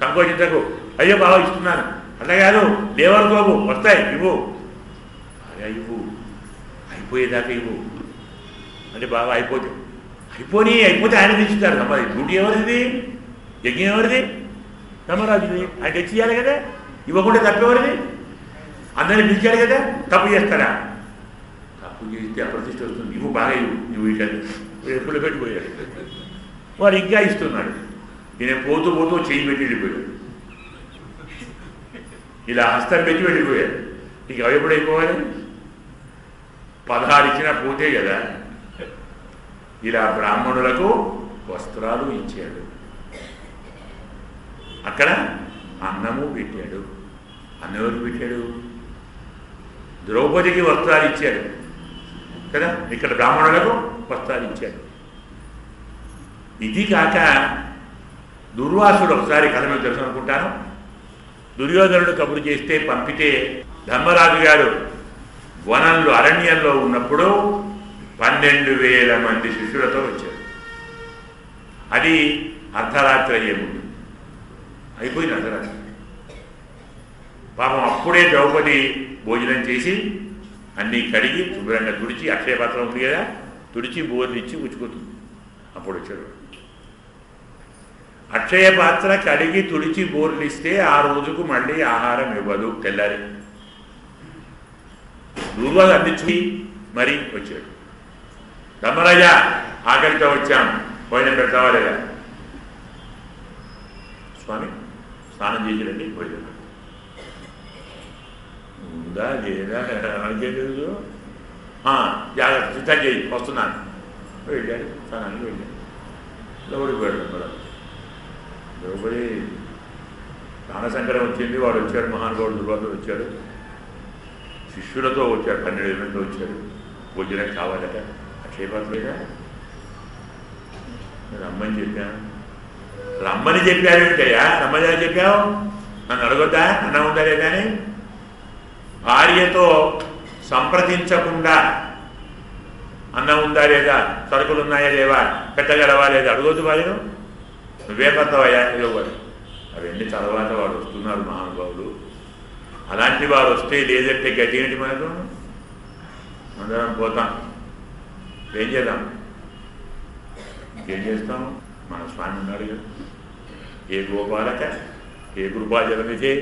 సంకోచించకు. అయ్యో బాగా ఇస్తున్నాను అట్లా కాదు, లేవనుకోవు, వస్తాయి ఇవ్వు, బాగా ఇవ్వు, అయిపోయేదాకా ఇవ్వు అంటే బాగా అయిపోతే ఆయన తెచ్చుతారు. ధర్మరాజు డ్యూటీ ఎవరిది? యజ్ఞం ఎవరిది? ధర్మరాజుది. ఆయన తెచ్చియాలి కదా, ఇవ్వకుండా తప్పెవరిది? అందరినీ పిలిచాడు కదా, తప్పు చేస్తారా? తప్పు చేస్తే అప్రతిష్ట వస్తుంది. ఇవ్వు బాగా ఇవ్వు ఎప్పుడు పెట్టిపోయాడు. వాడు ఇంకా ఇస్తున్నాడు. ఈయన పోతూ చెయ్యి పెట్టి వెళ్ళిపోయాడు. ఇలా హస్తం పెట్టి వెళ్ళిపోయాడు. ఇక అవి ఎప్పుడైపోవాలి? 16 ఇచ్చినా పోతే కదా. ఇలా బ్రాహ్మణులకు వస్త్రాలు ఇచ్చాడు. అక్కడ అన్నము పెట్టాడు. అన్నం ఎవరికి పెట్టాడు? ద్రౌపదికి వస్త్రాలు ఇచ్చాడు కదా, ఇక్కడ బ్రాహ్మణులకు వస్త్రాలు ఇచ్చాడు. ఇది కాక దుర్వాసుడు ఒకసారి కథ మీద తెలుసు అనుకుంటాను. దుర్యోధనుడు కబురు చేస్తే పంపితే ధర్మరాజు గారు వనంలో అరణ్యంలో ఉన్నప్పుడు 12,000 మంది శిష్యులతో వచ్చారు. అది అర్ధరాత్రి అయ్యే ముందు అయిపోయింది. అర్ధరాత్రి పాపం అప్పుడే ద్రౌపది భోజనం చేసి అన్నీ కడిగి శుభ్రంగా తుడిచి, అక్షయ పాత్ర ఉంది కదా, తుడిచి బోర్లు ఇచ్చి ఉచ్చుకుతుంది. అప్పుడు వచ్చాడు. అక్షయ పాత్ర కడిగి తుడిచి బోర్లు ఇస్తే ఆ రోజుకు మళ్ళీ ఆహారం ఇవ్వదు. తెల్లారి దూర్వాసు అందించి మరీ వచ్చాడు. ధర్మరాజా ఆకలితో వచ్చాం, భోజనం పెడతావా లేదా? స్వామి స్నానం చేసిరండి, భోజనం ఉందా లేదా నాకేం తెలుసు, జాగ్రత్త సిద్ధం చేయి వస్తున్నాను. వెళ్ళాడు, స్నానానికి వెళ్ళాడు. లోపలికి పోయాడు కూడా. లోపలి ప్రాణశంకరం వచ్చింది, వాడు వచ్చాడు, మహానుభావుడు దుర్వాసుడు వచ్చాడు, శిష్యులతో వచ్చాడు, 12 మందితో వచ్చాడు. భోజనం కావాలట. అక్షయపాత్రలేదా రమ్మని చెప్పాను. రమ్మని చెప్పావు ఏంటయ్యా? రమ్మని చెప్పావు, నన్ను అడగొద్దా అన్నం ఉందా లేదా అని? భార్యతో సంప్రదించకుండా అన్నం ఉందా లేదా, సరుకులు ఉన్నాయా లేవా, పెట్టగలవా లేదా అడగొద్దు భార్యను. నువ్వే పడతావయ్యా ఇవ్వాలి. అవన్నీ తర్వాత వాడు వస్తున్నారు మహానుభావులు. అలాంటి వారు వస్తే లేదంటే గతి ఏంటి మనకు? అందరం పోతాం. ఏం చేద్దాం? ఇంకేం చేస్తాం? మన స్వామి ఉన్నాడు కదా. ఏ గోపాలక, ఏ కృపాజలనిధే,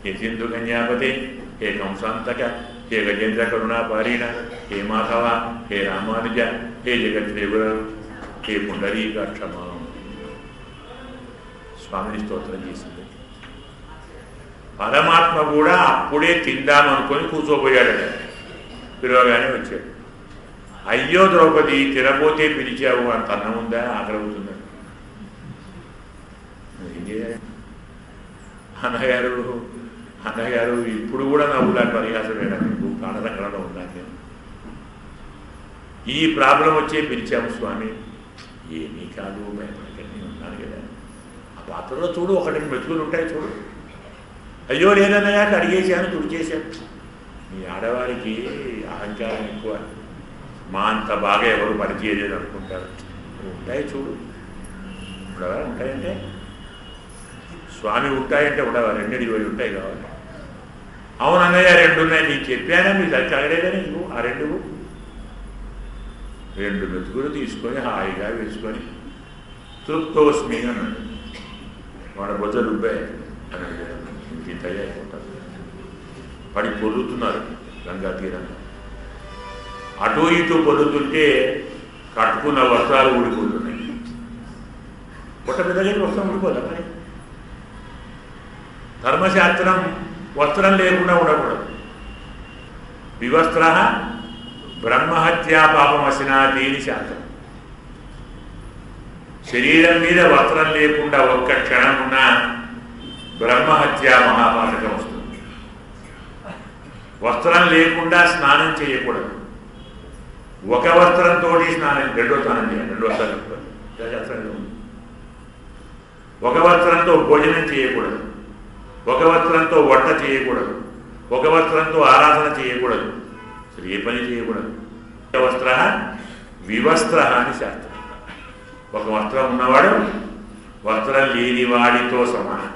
ఏ సింధు కన్యాపతే, హే కంసాంతక, హే గజేంద్ర కరుణాపారీణ, హే మాధవ, హే రామానుజ, హే జగద్దేవుర, హే పుండరీకాక్షమ. స్వామిని స్తోత్రం చేసింది. పరమాత్మ కూడా అప్పుడే తిందామనుకొని కూర్చోపోయాడట. పిలవగానే వచ్చాడు. అయ్యో ద్రౌపది, తినబోతే పిలిచావు, అంత అన్నం ఉందా, ఆకలి అవుతుందా? ఏం చేయాలి? అన్నగారు ఇప్పుడు కూడా నవ్వులా పరిహాసం వేయడం, మీకు కాణరంగంలో ఉన్నాను నేను. ఈ ప్రాబ్లం వచ్చే పిలిచాము స్వామి. ఏమీ కాదు, భయపడకండి, ఉన్నాను కదా. ఆ పాత్రలో చూడు, 1 మెతుకులు ఉంటాయి చూడు. అయ్యో లేదన్నయ్యా, అడిగేశాను, తుడిచేశాను. మీ ఆడవారికి అహంకారం ఎక్కువ. మా అంత బాగా ఎవరు పనిచేయలేదు అనుకుంటారు. ఉంటాయి చూడు. ఉండవా? ఉంటాయంటే స్వామి ఉంటాయంటే ఉండవా? 2 పోయి ఉంటాయి కావాలి. అవును అన్నయ్య 2 ఉన్నాయి, నీకు చెప్పానా, మీ దగ్గర అడగలేదని నువ్వు ఆ 2 మెతుకులు తీసుకొని హాయిగా వేసుకొని తృప్తోస్మి అన్నాడు. వాడ బొజ్జ రుబ్బాయి అన్నాడు. ఇంత అయిపోతారు. పడి పొర్లుతున్నారు గంగా తీరంగా. అటు ఇటు పొర్లుతుంటే కట్టుకున్న వస్త్రాలు ఊడిపోతున్నాయి. పొట్ట పెద్దగా వస్త్రం ఊడిపోదా మరి? ధర్మశాస్త్రం వస్త్రం లేకుండా ఉండకూడదు. వివస్త్ర బ్రహ్మహత్యా పాపమసినాది శాస్త్రం. శరీరం మీద వస్త్రం లేకుండా ఒక్క క్షణం ఉన్న బ్రహ్మహత్యా మహాపాతకం వస్తుంది. వస్త్రం లేకుండా స్నానం చేయకూడదు. ఒక వస్త్రంతో స్నానం, 2వ స్నానం చేయాలి. 2 వస్త్రాలు. ఒక వస్త్రంతో భోజనం చేయకూడదు. ఒక వస్త్రంతో వంట చేయకూడదు. ఒక వస్త్రంతో ఆరాధన చేయకూడదు. అసలు ఏ పని చేయకూడదు. వస్త్ర వివస్త్ర అని శాస్త్రం. ఒక వస్త్రం ఉన్నవాడు వస్త్రం లేని వాడితో సమానం.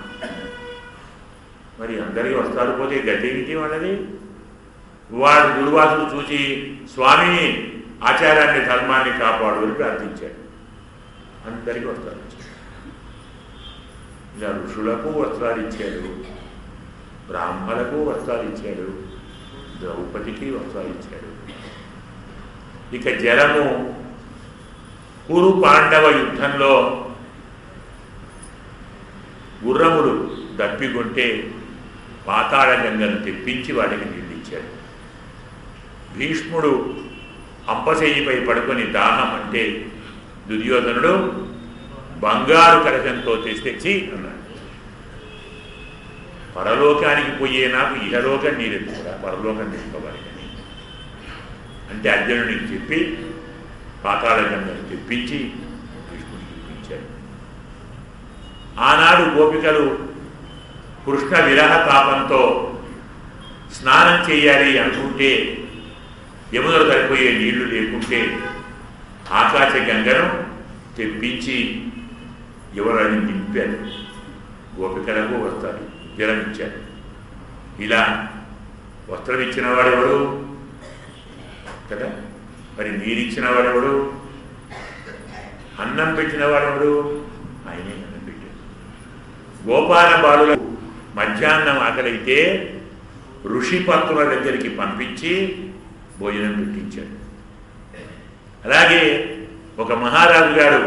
మరి అందరికీ వస్త్రాలు పోతే గతేమిటి వాళ్ళది? వాడు దుర్వాసుడు చూసి స్వామిని ఆచారాన్ని ధర్మాన్ని కాపాడు అని ప్రార్థించాడు. అందరికీ వస్త్రాలు ఇచ్చాడు. ఇలా ఋషులకు వస్త్రాలు ఇచ్చాడు, బ్రాహ్మణులకు వస్త్రాలు ఇచ్చాడు, ద్రౌపదికి వస్త్రాలు ఇచ్చాడు. ఇక జలము కురు పాండవ యుద్ధంలో గుర్రములు దప్పికొంటే పాతాళ గంగను తెప్పించి వాడికి నీళ్ళిచ్చాడు. భీష్ముడు అంపశయ్యిపై పడుకొని దాహం అంటే దుర్యోధనుడు బంగారు కలశంతో తెచ్చి అన్నాడు. పరలోకానికి పోయే నాకు ఇహలోకం నీరెత్తుకురా, పరలోకం తెచ్చుకోవాలి అని అంటే అర్జునుడికి చెప్పి పాతాళ గంగను తెప్పించి భీష్ముడికి ఇప్పించాడు. ఆనాడు గోపికలు కృష్ణ విరహ తాపంతో స్నానం చేయాలి అనుకుంటే యమునలో సరిపోయే నీళ్లు లేకుంటే ఆకాశ గంగను తెప్పించి యువరాజుని నింపారు. గోపికలకు వస్త్రాలు జలం ఇచ్చారు. ఇలా వస్త్రం ఇచ్చిన వాడెవడు కదా? మరి నీరిచ్చిన వాడెవడు? అన్నం పెట్టిన వాడెవడు? ఆయనే అన్నం పెట్టాడు. గోపాల బాలులకు మధ్యాహ్నం ఆకలైతే ఋషిపత్రుల దగ్గరికి పంపించి భోజనం పెట్టించాడు. అలాగే ఒక మహారాజు గారు,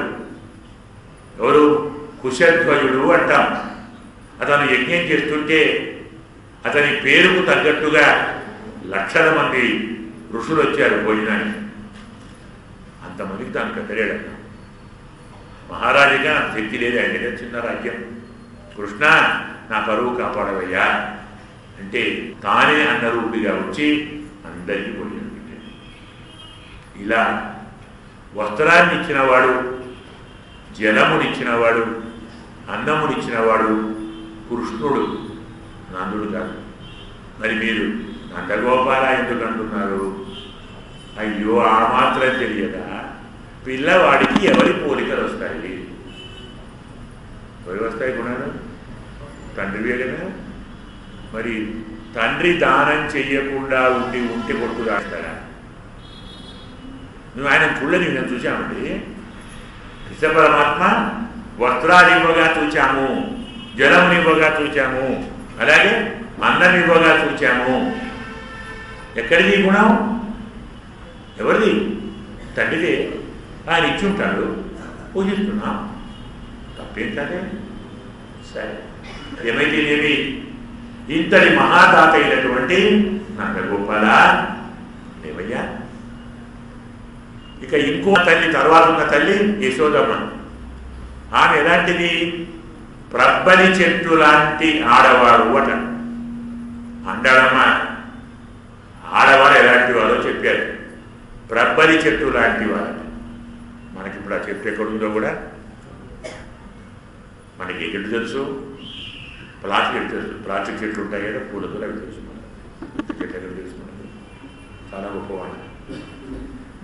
ఎవరు, కుశధ్వజుడు అంటాం, అతను యజ్ఞం చేస్తుంటే అతని పేరుకు తగ్గట్టుగా లక్షల మంది ఋషులు వచ్చారు భోజనానికి. అంతమందికి తాను కట్టలేడట. మహారాజుగా శక్తి లేదు, ఆయన చిన్న రాజ్యం. కృష్ణ నా పరువు కాపాడవయ్యా అంటే తానే అన్న రూపిగా వచ్చి అందరికీ భోజనం పెట్టాడు. ఇలా వస్త్రాన్ని ఇచ్చినవాడు, జలమునిచ్చినవాడు, అన్నమునిచ్చినవాడు కృష్ణుడు, నందుడు కాదు. మరి మీరు నందగోపాల ఎందుకు అంటున్నారు? అయ్యో ఆ మాత్రం తెలియదా? పిల్లవాడికి ఎవరి పోలికలు వస్తాయి? ఎవరు వస్తాయి గుణాలు? తండ్రివే కదా. మరి తండ్రి దానం చెయ్యకుండా ఉంటే కొడుకు రాస్తాడా? నువ్వు ఆయన చూడని మేము చూసామండి. కృష్ణ పరమాత్మ వస్త్రాలు ఇవ్వగా చూచాము, జలం ఇవ్వగా చూచాము, అలాగే అన్నం ఇవ్వగా చూచాము. ఎక్కడిది గుణం? ఎవరిది? తండ్రిదే. ఆయన ఇచ్చుంటాడు, పూజిస్తున్నాం, తప్పేం సరే. సరే, ఏమైతేనేమి ఇంతటి మహాదాత అయినటువంటి నందగోపాల దేవయ్యా. ఇక ఇంకో తల్లి, తర్వాత ఉన్న తల్లి యశోదమ్మ. ఆమె ఎలాంటిది? ప్రబ్బలి చెట్టు లాంటి ఆడవారు అట. అంటాడమ్మా, ఆడవారు ఎలాంటి వారో చెప్పారు. ప్రబ్బలి చెట్టు లాంటి వారు. మనకి ఇప్పుడు ఆ చెట్టు ఎక్కడుందో కూడా మనకి ఎక్కడ తెలుసు? ప్లాస్టిక్ తెలుసు. ప్లాస్టిక్ చెట్లు ఉంటాయి కదా, పూలతో అవి తెలుసు. మనకి చెట్లు ఎక్కడ తెలుసు? మనకి చాలా గొప్పవాళ్ళు.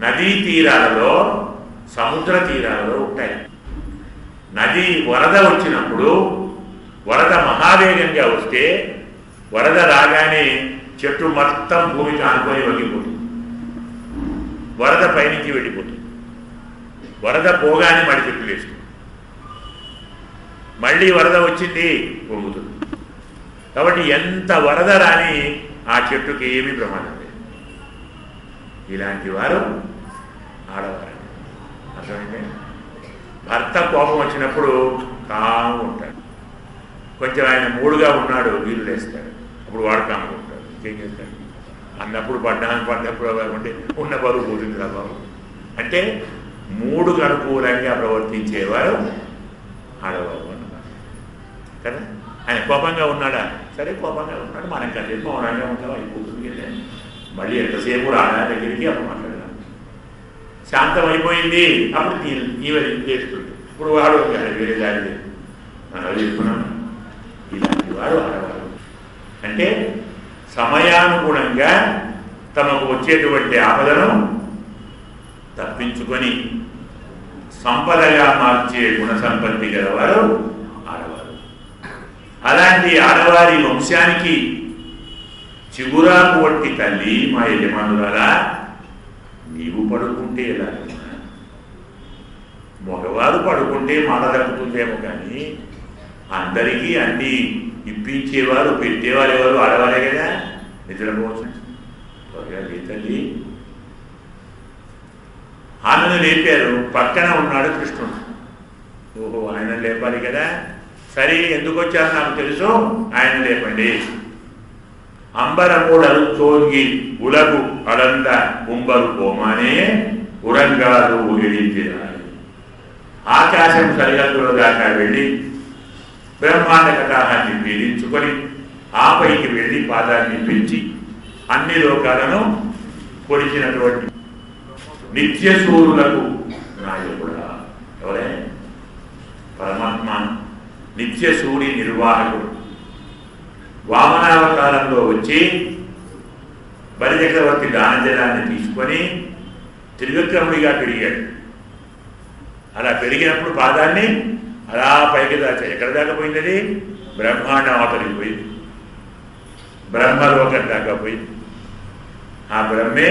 నదీ తీరాలలో, సముద్ర తీరాలలో ఉంటాయి. నది వరద వచ్చినప్పుడు, వరద మహావేగంగా వస్తే, వరద రాగానే చెట్టు మొత్తం భూమికి ఆనుకొని వంగిపోతుంది. వరద పైనుంచి వెళ్ళిపోతుంది. వరద పోగానే మళ్ళీ చెట్టు వేస్తుంది. మళ్ళీ వరద వచ్చింది, వంగుతుంది. కాబట్టి ఎంత వరద రాని ఆ చెట్టుకి ఏమీ ప్రమాదం లేదు. ఇలాంటి వారు ఆడవారు. అర్థమైంది? భర్త కోపం వచ్చినప్పుడు కాము ఉంటాడు. కొంచెం ఆయన మూడుగా ఉన్నాడు, వీలు వేస్తాడు. అప్పుడు వాడు కాము ఉంటాడు. ఇంకేం చేస్తాడు? అన్నప్పుడు పడ్డప్పుడు అంటే ఉన్న బరువు పోతుంది రా బాబు అంటే మూడుకు అనుకూలంగా ప్రవర్తించేవారు ఆడవారు అన్నమాట కదా. ఆయన కోపంగా ఉన్నాడా? సరే, కోపంగా ఉన్నాడు, మనం కంటే మౌనంగా ఉంటాం, అయిపోతుంది. మళ్ళీ ఎంతసేపు రాడా దగ్గరికి అప్పుడు మాట్లాడదాం. శాంతం అయిపోయింది, అప్పుడు ఈమె చేస్తుంది. ఇప్పుడు వాడు వేరే దారి లేదు, మనం చెప్పుకున్నాం. ఇలాంటి వారు ఆడవారు. అంటే సమయానుగుణంగా తమకు వచ్చేటువంటి ఆపదను తప్పించుకొని సంపదగా మార్చే గుణ సంపత్తి గలవారు ఆడవారు. అలాంటి ఆడవారి వంశానికి చిగురాకు వంటి తల్లి మా యజమానురాలా, నీవు పడుకుంటే ఎలా? మగవారు పడుకుంటే మాట దక్కుతుందేమో, కానీ అందరికీ అన్నీ ఇప్పించేవారు, పెట్టేవారు ఎవరు? ఆడవారే కదా. నిద్రపోవచ్చు త్వరగా లేతండి. ఆమెను లేపారు. పక్కన ఉన్నాడు కృష్ణుడు. ఓహో, ఆయన లేపాలి కదా. సరే, ఎందుకు వచ్చారు నాకు తెలుసు, ఆయన లేపండి. అంబరమూడలు తోగి ఉలగు అడంద కుంబరు కోమానే ఉరంగాలు ఊగిడించినారు. ఆకాశం సరిహద్దుల దాకా వెళ్ళి బ్రహ్మాండ కటాహాన్ని పీడించుకొని ఆపైకి వెళ్ళి పాదాన్ని పెంచి అన్ని లోకాలను కొలిచినటువంటి నిత్యసూరులకు నాయకుడా. ఎవరే? పరమాత్మ నిత్యసూరి నిర్వాహకుడు. వామనావతారంలో వచ్చి బలిచక్రవర్తి దానజలాన్ని తీసుకొని త్రివిక్రముడిగా పెరిగాడు. అలా పెరిగినప్పుడు పాదాన్ని అలా పైకి దాచాడు. ఎక్కడ దాకా పోయింది అది? బ్రహ్మాండ అవతలికి పోయింది, బ్రహ్మలోకం దాకా పోయింది. ఆ బ్రహ్మే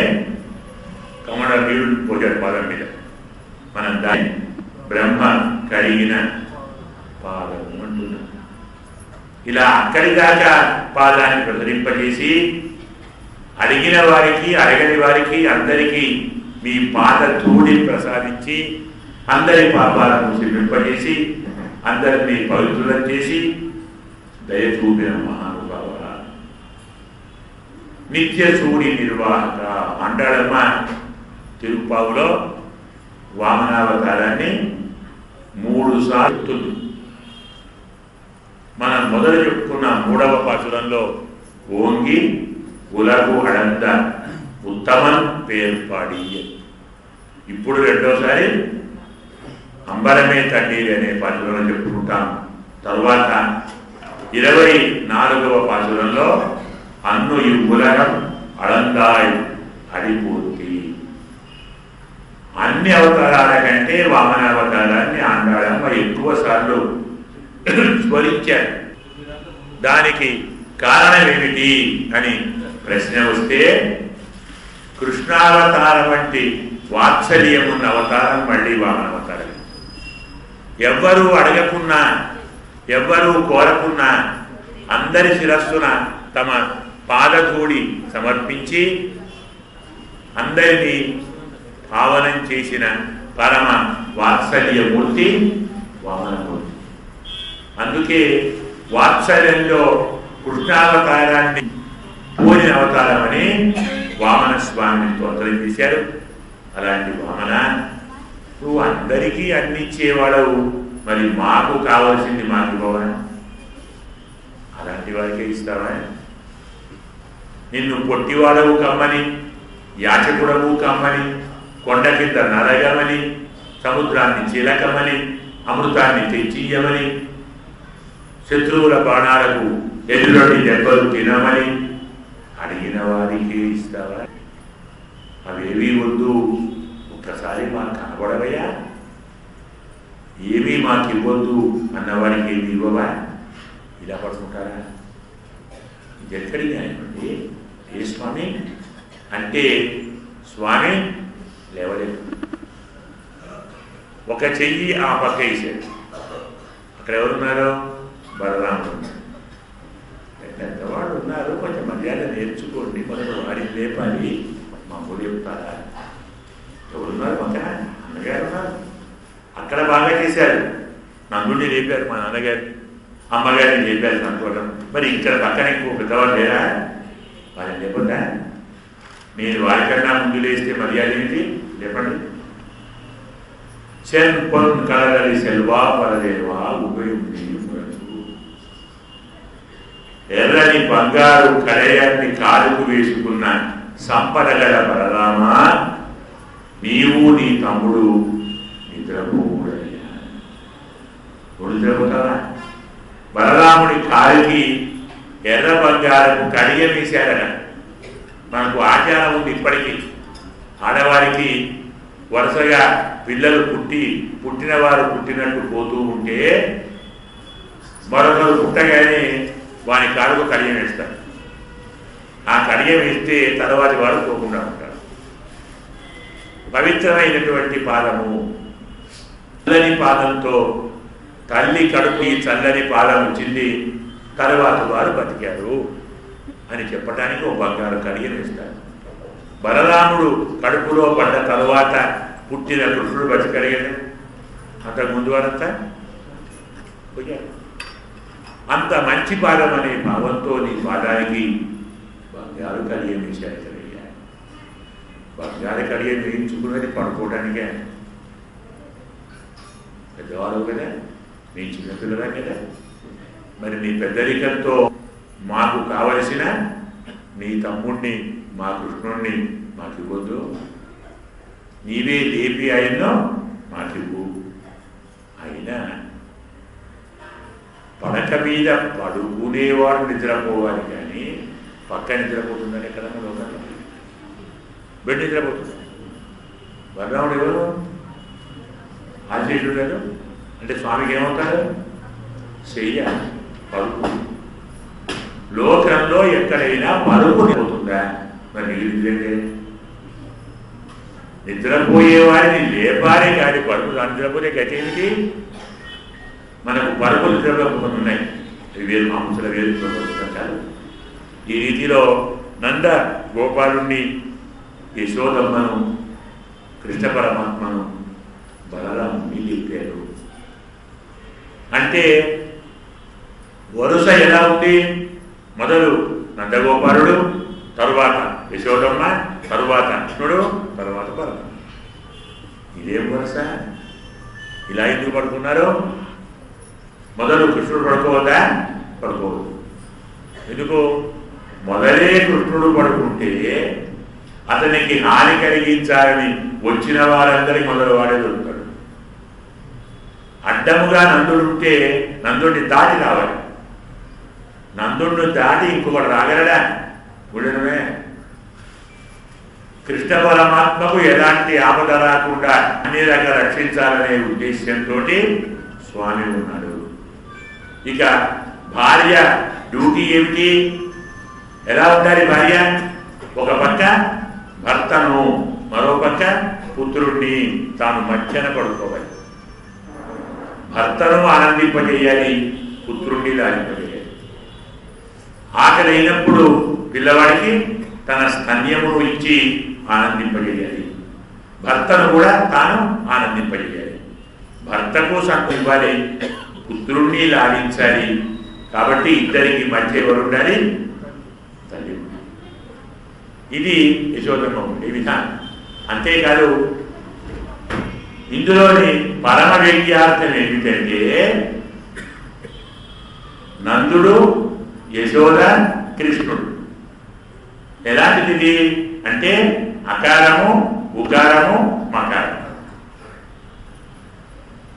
కమల నీళ్ళు పోయాడు పాదం మీద. మనం దాన్ని బ్రహ్మ కడిగిన పాదము అంటున్నాం. ఇలా అక్కడి దాకా పాదాన్ని ప్రసరింపజేసి అడిగిన వారికి అడగని వారికి అందరికీ మీ పాద ధూళి ప్రసాదించి అందరి పాపాలను క్షమింపజేసి అందరినీ పవిత్రులం చేసి దయ చూపిన మహానుభావ నిత్య సూడి నిర్వాహక అంటాడమ్మ తిరుప్పావులో వామనావతారాన్ని 3 సార్లు. మనం మొదలు చెప్పుకున్న 3వ పాసురంలో ఓంగి ఉలగు అడంద ఉత్తమం పేర్పాడి, ఇప్పుడు రెండోసారి అంబరమే తన్నీరు అనే పాసురం చెప్పుకుంటాం. తర్వాత 24వ పాసురంలో అన్ను ఈ ఉలగం అడందాయ్ అడిపూర్తి. అన్ని అవతారాల కంటే వామన అవతారాన్ని ఆండాళమ్మ ఎక్కువ సార్లు స్మరించారు. దానికి కారణం ఏమిటి అని ప్రశ్న వస్తే కృష్ణావతారం వంటి వాత్సల్యం ఉన్న అవతారం మళ్ళీ వామన అవతారం. ఎవ్వరూ అడగకున్నా ఎవ్వరూ కోరకున్నా అందరి శిరస్సున తమ పాదధూళి సమర్పించి అందరినీ పావనం చేసిన పరమ వాత్సల్యమూర్తి వామనమూర్తి. అందుకే వాత్సల్యంలో కృష్ణావతారాన్ని కోరిన అవతారం అని వామన స్వామిని స్తోత్రం చేశారు. అలాంటి వామన, నువ్వు అందరికీ అందించేవాడవు, మరి మాకు కావలసింది మాకు ఇవ్వవా? అలాంటి వారికే ఇస్తావా? నిన్ను పొట్టివాడవు కమ్మని, యాచకుడవు కమ్మని, కొండ కింద నరగమని, సముద్రాన్ని చిలకమని, అమృతాన్ని తెచ్చియ్యమని, శత్రువుల బాణాలకు ఎదురొని దెబ్బలు తినమని అడిగిన వారికి ఇస్తావా? అవేమీ వద్దు, ఒక్కసారి మాకు కనబడవయ్యా, ఏమీ మాకు ఇవ్వద్దు అన్నవారికి ఏమి ఇవ్వవా? ఇలా పడుకుంటారా? ఇది ఎక్కడి న్యాయం అండి? ఏ స్వామి అంటే స్వామి లేవలేదు, ఒక చెయ్యి ఆ పక్క వేసాడు. అక్కడ ఎవరున్నారు? బలరాముడు ఉన్నారు. పెద్దవాళ్ళు ఉన్నారు, కొంచెం మర్యాద నేర్చుకోండి, కొంచెం వాడిని లేపాలి, మామూలు చెప్తారా? ఎవరున్నారు? పక్కన అన్నగారు ఉన్నారు. అక్కడ బాగా చేశారు, నందుడిని లేపారు మా నాన్నగారు, అమ్మగారిని లేపారు అనుకోవడం. మరి ఇక్కడ పక్కన ఎక్కువ పెద్దవాళ్ళు లేరా? వాళ్ళని లేకుండా నేను వారికన్నా ముందు లేస్తే మర్యాద ఏంటి? లేపండి. సెన్ పొన్ కలగలి సెల్వా పరదేవా ఉపయోగి ఎర్రని బంగారు కడయాన్ని కాలుకు వేసుకున్న సంపద గల బలరామా, నీవు నీ తమ్ముడు నిద్రపోకూడయ్యా. నిద్రపోతావా? బలరాముడి కాలికి ఎర్ర బంగారం కడియం వేశారట. మనకు ఆచారం ఉంది ఇప్పటికీ, ఆడవారికి వరుసగా పిల్లలు పుట్టిన వారు పుట్టినట్టు పోతూ ఉంటే మరొకరు పుట్టగానే వాని కాలుకు కడియం వేస్తారు. ఆ కడియం వేస్తే తర్వాతి వారు పోకుండా ఉంటారు. పవిత్రమైనటువంటి పాదము, చల్లని పాదంతో తల్లి కడుపు చల్లని పాదం వచ్చింది, తర్వాత వారు బతికారు అని చెప్పడానికి ఒక బంగారు కడియం వేస్తారు. బలరాముడు కడుపులో పడ్డ తరువాత పుట్టిన కృష్ణుడు బతికడిగాడు, అంతకుముందు వారంతా పోయారు. అంత మంచి పాదం అనే భావంతో నీ పాదానికి బంగారు కడియం వేశారు. బంగారు కడియం వేయించుకున్నది పడుకోవడానికే. పెద్దవాడు కదా, నీ చిన్నపిల్లరా కదా, మరి నీ పెద్దరికంతో మాకు కావలసిన నీ తమ్ముడిని, మా కృష్ణుణ్ణి మాకు ఇవ్వద్దు, నీవే లేపి ఆయన్నో మాకివ్వు. అయినా పడక మీద పడుకునేవాడు నిద్రపోవాలి కానీ పక్క నిద్రపోతుందని ఎక్కడన్నా లోకంలో బెడ్ నిద్రపోతుంది. బలరాముడు ఎవరు? ఆశ్లేషుడు గారు. అంటే స్వామికి ఏమవుతారు? చెయ్య పరుపు. లోకంలో ఎక్కడైనా పరుపు నిద్రపోతుందా? మరి నిద్రంటే నిద్రపోయేవాడిని లేపారే కానీ పరుపు నిద్రపోతే గతి ఏమిటి? మనకు పరుపు నిద్రపోకుండా ఉన్నాయి. వేరు మాంసల వేరు కాదు. ఈ రీతిలో నంద గోపాలుణ్ణి, యశోదమ్మను, కృష్ణ పరమాత్మను బలరాముని చెప్పారు. అంటే వరుస ఎలా ఉంది? మొదలు నందగోపాలుడు, తరువాత యశోదమ్మ, తరువాత కృష్ణుడు, తరువాత బలరాముడు. ఇదేం వరుస? ఇలా ఎందుకు పడుకున్నారు? మొదలు కృష్ణుడు పడుకోవద్దా? పడుకోవద్దు. ఎందుకు? మొదలే కృష్ణుడు పడుకుంటే అతనికి హాని కలిగించాలని వచ్చిన వారందరికీ మొదలు వాడే దొరుకుతాడు. అడ్డముగా నందుడుంటే నందుడిని దాటి రావాలి. నందుడిని దాటి ఇంకొకటి రాగలడా? ఉండడమే. కృష్ణ పరమాత్మకు ఎలాంటి ఆపద రాకుండా అన్ని రకాల రక్షించాలనే ఉద్దేశ్యంతో స్వామి ఉన్నాడు. ఇక భార్య డ్యూటీ ఏమిటి? ఎలా ఉండాలి భార్య? ఒక పక్క భర్తను, మరో పక్క పుత్రుడిని తాను మధ్యన పడుకోవాలి. భర్తను ఆనందింపజేయాలి, పుత్రుడిని లాలింపజేయాలి. ఆకలి అయినప్పుడు పిల్లవాడికి తన స్తన్యమును ఇచ్చి ఆనందింపజేయాలి. భర్తను కూడా తాను ఆనందింపజేయాలి. భర్తకు సంతం ఇవ్వాలి, పుత్రుణ్ణి లాలించాలి. కాబట్టి ఇద్దరికి మధ్య ఎవరు ఉండాలి? తల్లి ఉండాలి. ఇది యశోదమ్మ ఉండే విధానం. అంతేకాదు, ఇందులోని పరమ వ్యాఖ్యార్థం ఏమిటంటే నందుడు, యశోద, కృష్ణుడు. ఎలాంటిది అంటే అకారము, ఉకారము, మకారము.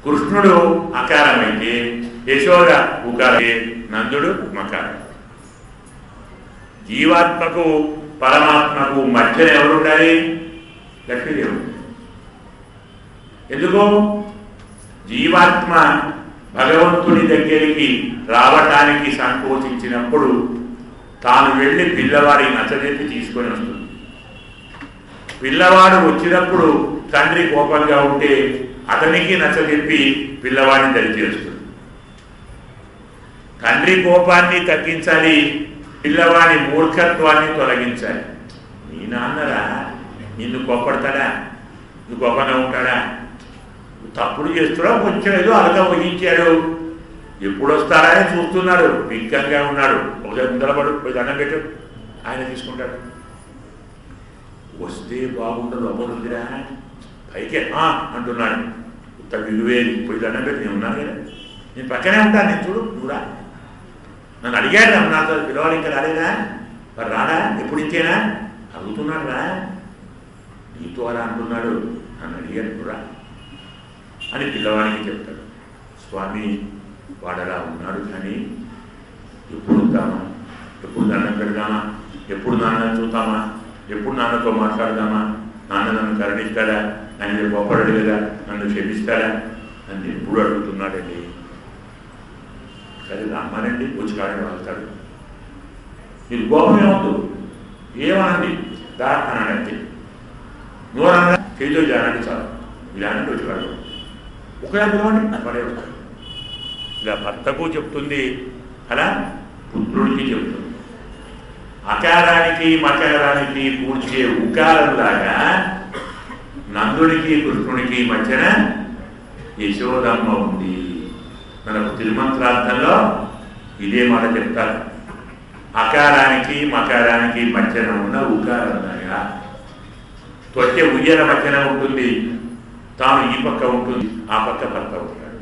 కృష్ణుడు అకారమైతే, యశోద ఉకారమే, నందుడు మకారం. జీవాత్మకు పరమాత్మకు మధ్యన ఎవరుండాలి? లక్ష్మీదేవుడు. ఎందుకు? జీవాత్మ భగవంతుని దగ్గరికి రావటానికి సంకోచించినప్పుడు తాను వెళ్ళి పిల్లవాడి నచ్చజెప్పి తీసుకొని వస్తుంది. పిల్లవాడు వచ్చినప్పుడు తండ్రి కోపంగా ఉంటే అతనికి నచ్చజెప్పి పిల్లవాడిని దరిచేస్తుంది. తండ్రి కోపాన్ని తగ్గించాలి, పిల్లవాడి మూర్ఖత్వాన్ని తొలగించాలి. నీ నాన్నరా నిన్ను కోపడతాడా? నువ్వు కోపంగా ఉంటాడా? తప్పుడు చేస్తున్నావు, కొంచెం ఏదో అలక వహించాడు, ఎప్పుడు వస్తారా అని చూస్తున్నాడు, బిగ్గంగా ఉన్నాడు. ఒకసారి నిలబడు, పోయి దండం పెట్టు, ఆయన తీసుకుంటాడు. వస్తే బాగుండదు, అమరుందిరా పైకే అంటున్నాడు. ఉత్త విలువేది, పోయి దండం పెట్టి నేను ఉన్నాను కదా, నేను పక్కనే ఉంటాను, నేను చూడు నువ్వురా. నన్ను అడిగాడు రా, నాతో పిల్లవాడు ఇంకా రాలేదా? మరి రాడా? ఎప్పుడు ఇచ్చేనా అడుగుతున్నాడు రా, నీతో అలా అంటున్నాడు, నన్ను అడిగాడు రా అని పిల్లవాడికి చెప్తాడు. స్వామి వాడలా ఉన్నాడు, కానీ ఎప్పుడు వద్దామా, ఎప్పుడు దండం పెడదామా, ఎప్పుడు నాన్న చూద్దామా, ఎప్పుడు నాన్నతో మాట్లాడదామా, నాన్న నన్ను కరుణిస్తాడా, ఆయన కోపడడు కదా, నన్ను క్షమిస్తాడా అని ఎప్పుడు అడుగుతున్నాడండి. సరే రమ్మనండి, వచ్చి కాడని వాళ్తాడు. మీరు కోపం ఏమవుతు, ఏమనండి దా అన్నాడంతే. నువ్వు అన్నా చేతితో జానండి చాలు, ఇలా అంటే వచ్చి కాడు ఒకలా పిలవండి నాకు పడే వస్తాడు. ఇలా భర్తకు చెప్తుంది, అలా పుత్రుడికి చెప్తుంది. అకారానికి మకారానికి పూడ్చే ఉకారంలాగా నందుడికి కృష్ణుడికి మధ్యన యశోదమ్మ ఉంది. మనకు తిరుమంత్రార్థంలో ఇదే మాట చెప్తారు. అకారానికి మకారానికి మధ్యన ఉన్న ఉకారంలాగా తొట్టె ఉయ్యల మధ్యన ఉంటుంది, తాను ఈ పక్క ఉంటుంది, ఆ పక్క భర్త ఉంటాడు.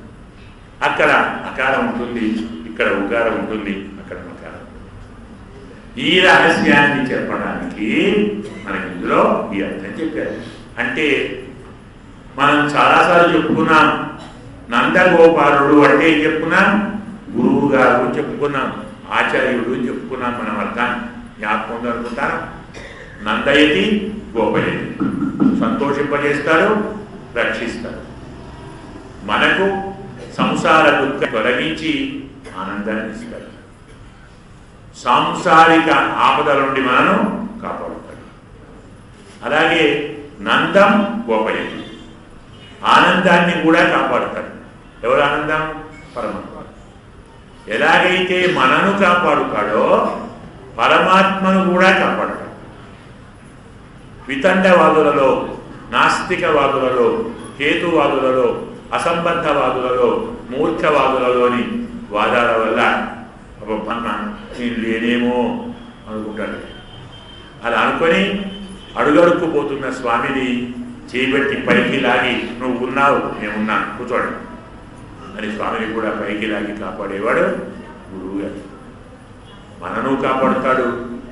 అక్కడ అకారం ఉంటుంది, ఇక్కడ ఉకారం ఉంటుంది, అక్కడ మకారం. ఈ రహస్యాన్ని చెప్పడానికి మనకి ఇందులో ఈ అర్థం చెప్పారు. అంటే మనం చాలాసార్లు చెప్పుకున్నాం, నందగోపాలుడు అంటే ఏం చెప్పుకున్నాం? గురువు గారు చెప్పుకున్నాం, ఆచార్యుడు చెప్పుకున్నాం. మనం అర్థాన్ని జ్ఞాపకం అనుకుంటారు. నందయతి గోపయతి, సంతోషింపజేస్తాడు, రక్షిస్తాడు. మనకు సంసార దుఃఖం తొలగించి ఆనందాన్ని ఇస్తాడు. సాంసారిక ఆపదల నుండి మనను కాపాడుతాడు. అలాగే నందం గోపయతి, ఆనందాన్ని కూడా కాపాడుతాడు. ఎవరు ఆనందం? పరమాత్మ. ఎలాగైతే మనను కాపాడుతాడో పరమాత్మను కూడా కాపాడుతాడు. వితండవాదులలో, నాస్తికవాదులలో, హేతువాదులలో, అసంబద్ధవాదులలో, మూర్ఖవాదులలోని వాదాల వల్ల అబ్బన్న నేను లేనేమో అనుకుంటాడు. అలా అనుకొని అడుగడుక్కుపోతున్న స్వామిని చేయబట్టి పైకి లాగి నువ్వు ఉన్నావు, నేనున్నా, కూర్చోడు అని స్వామిని కూడా పైకి లాగి కాపాడేవాడు గురువు గారు. మనను కాపాడుతాడు,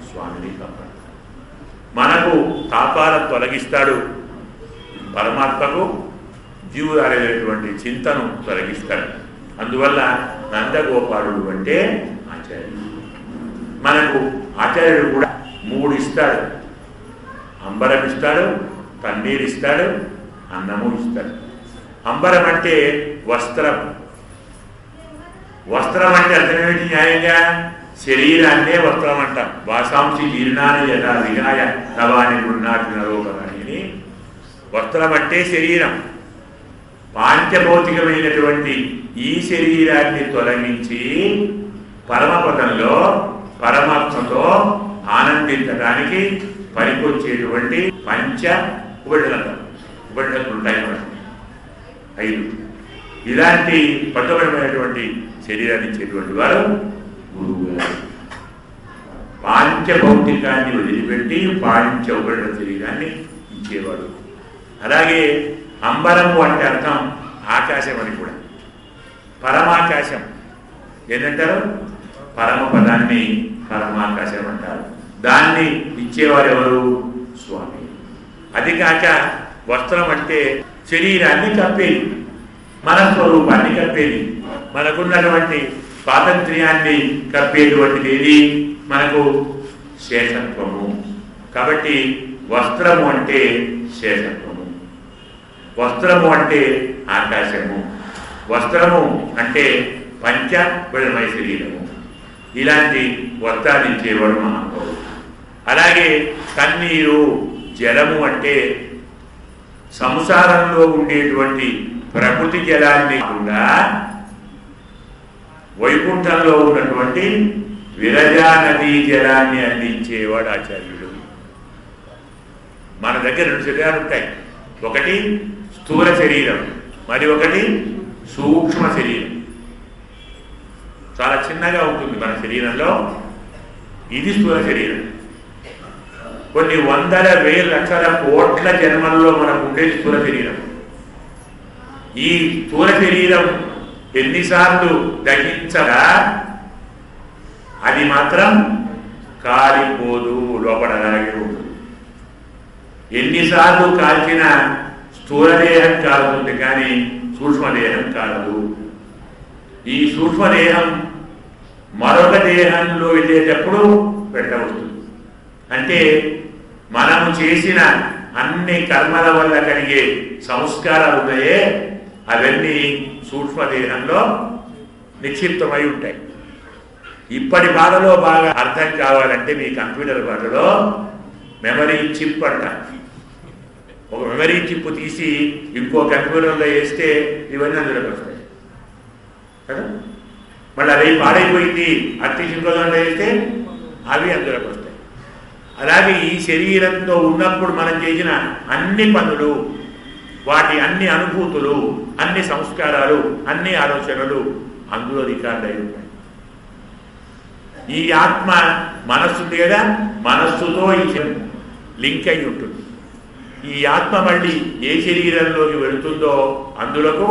స్వామిని కాపాడుతాడు. మనకు తాపాలను తొలగిస్తాడు, పరమాత్మకు జీవురాలైనటువంటి చింతను తొలగిస్తాడు. అందువల్ల నందగోపాలుడు అంటే ఆచార్యుడు. మనకు ఆచార్యుడు కూడా 3 ఇస్తాడు. అంబరం ఇస్తాడు, తన్నీరు ఇస్తాడు, అన్నము ఇస్తాడు. అంబరం అంటే వస్త్రం. వస్త్రం అంటే అర్థమేమిటి? న్యాయంగా శరీరాన్నే వస్త్రం అంటాం. వాసాంసి జీర్ణాన్ని యథా విహాయ నవాని గృహ్ణాతి నరోపరాణి. వస్త్రం అంటే శరీరం. పాంచభౌతికమైనటువంటి ఈ శరీరాన్ని తొలగించి పరమపదంలో పరమాత్మతో ఆనందించడానికి పనికొచ్చేటువంటి పంచ ఉపనిషత్తులు. ఉపనిషత్తులు ఉంటాయి మనకు 5. ఇలాంటి పట్టబడమైనటువంటి శరీరాన్ని ఇచ్చేటువంటి వారు గురువు గారు. పాంచభౌతికాన్ని వదిలిపెట్టి పాంచ ఉపనిషద శరీరాన్ని ఇచ్చేవాడు. అలాగే అంబరము అంటే అర్థం ఆకాశం అని కూడా. పరమాకాశం ఏంటంటారు? పరమపదాన్ని పరమాకాశం అంటారు. దాన్ని ఇచ్చేవారు ఎవరు? స్వామి. అది కాక వస్త్రం అంటే శరీరాన్ని కప్పేది, మన స్వరూపాన్ని కప్పేది, మనకున్నటువంటి స్వాతంత్ర్యాన్ని కప్పేటువంటిది ఏది? మనకు శేషత్వము. కాబట్టి వస్త్రము అంటే శేషత్వము, వస్త్రము అంటే ఆకాశము, వస్త్రము అంటే పంచబలమయ శరీరము. ఇలాంటి వస్త్రాన్ని ఇచ్చేవాడు మహానుభావుడు. అలాగే కన్నీరు, జలము అంటే సంసారంలో ఉండేటువంటి ప్రకృతి జలాన్ని కూడా వైకుంఠంలో ఉన్నటువంటి విరజా నదీ జలాన్ని అందించేవాడు ఆచార్యుడు. మన దగ్గర 2 శరీరాలు ఉంటాయి. ఒకటి స్థూల శరీరం, మరి ఒకటి సూక్ష్మ శరీరం. చాలా చిన్నగా ఉంటుంది మన శరీరంలో. ఇది స్థూల శరీరం. కొన్ని వందల వేల లక్షల కోట్ల జన్మల్లో మనకు ఉండే స్థూల శరీరం. ఈ స్థూల శరీరం ఎన్నిసార్లు దహించగా అది మాత్రం కాలిపోదు, లోపలలాగే ఉంటుంది. ఎన్నిసార్లు కాల్చిన స్థూలదేహం కాలుతుంది, కానీ సూక్ష్మదేహం కాలదు. ఈ సూక్ష్మదేహం మరొక దేహంలో వెళ్ళేటప్పుడు పెట్టవస్తుంది. అంటే మనము చేసిన అన్ని కర్మల వల్ల కలిగే సంస్కారాలు ఉన్నాయే, అవన్నీ సూక్ష్మదేహంలో నిక్షిప్తమై ఉంటాయి. ఇప్పటి భాషలో బాగా అర్థం కావాలంటే మీ కంప్యూటర్ భాషలో మెమరీ చిప్ అంటారు. ఒక మెమరీ చిప్ తీసి ఇంకో కంప్యూటర్లో వేస్తే ఇవన్నీ అందులోకి వస్తాయి కదా. మళ్ళీ అది పాడైపోయింది అతి ఇంకో దాంట్లో వేస్తే అవి అందులోకి వస్తాయి. అలాగే ఈ శరీరంతో ఉన్నప్పుడు మనం చేసిన అన్ని పనులు, వాటి అన్ని అనుభూతులు, అన్ని సంస్కారాలు, అన్ని ఆలోచనలు అందులో రికార్డ్ అయి ఉంటాయి. ఈ ఆత్మ మనస్సు ఉంది కదా, మనస్సుతో ఈ లింక్ అయి ఉంటుంది. ఈ ఆత్మ మళ్ళీ ఏ శరీరంలోకి వెళుతుందో అందులకు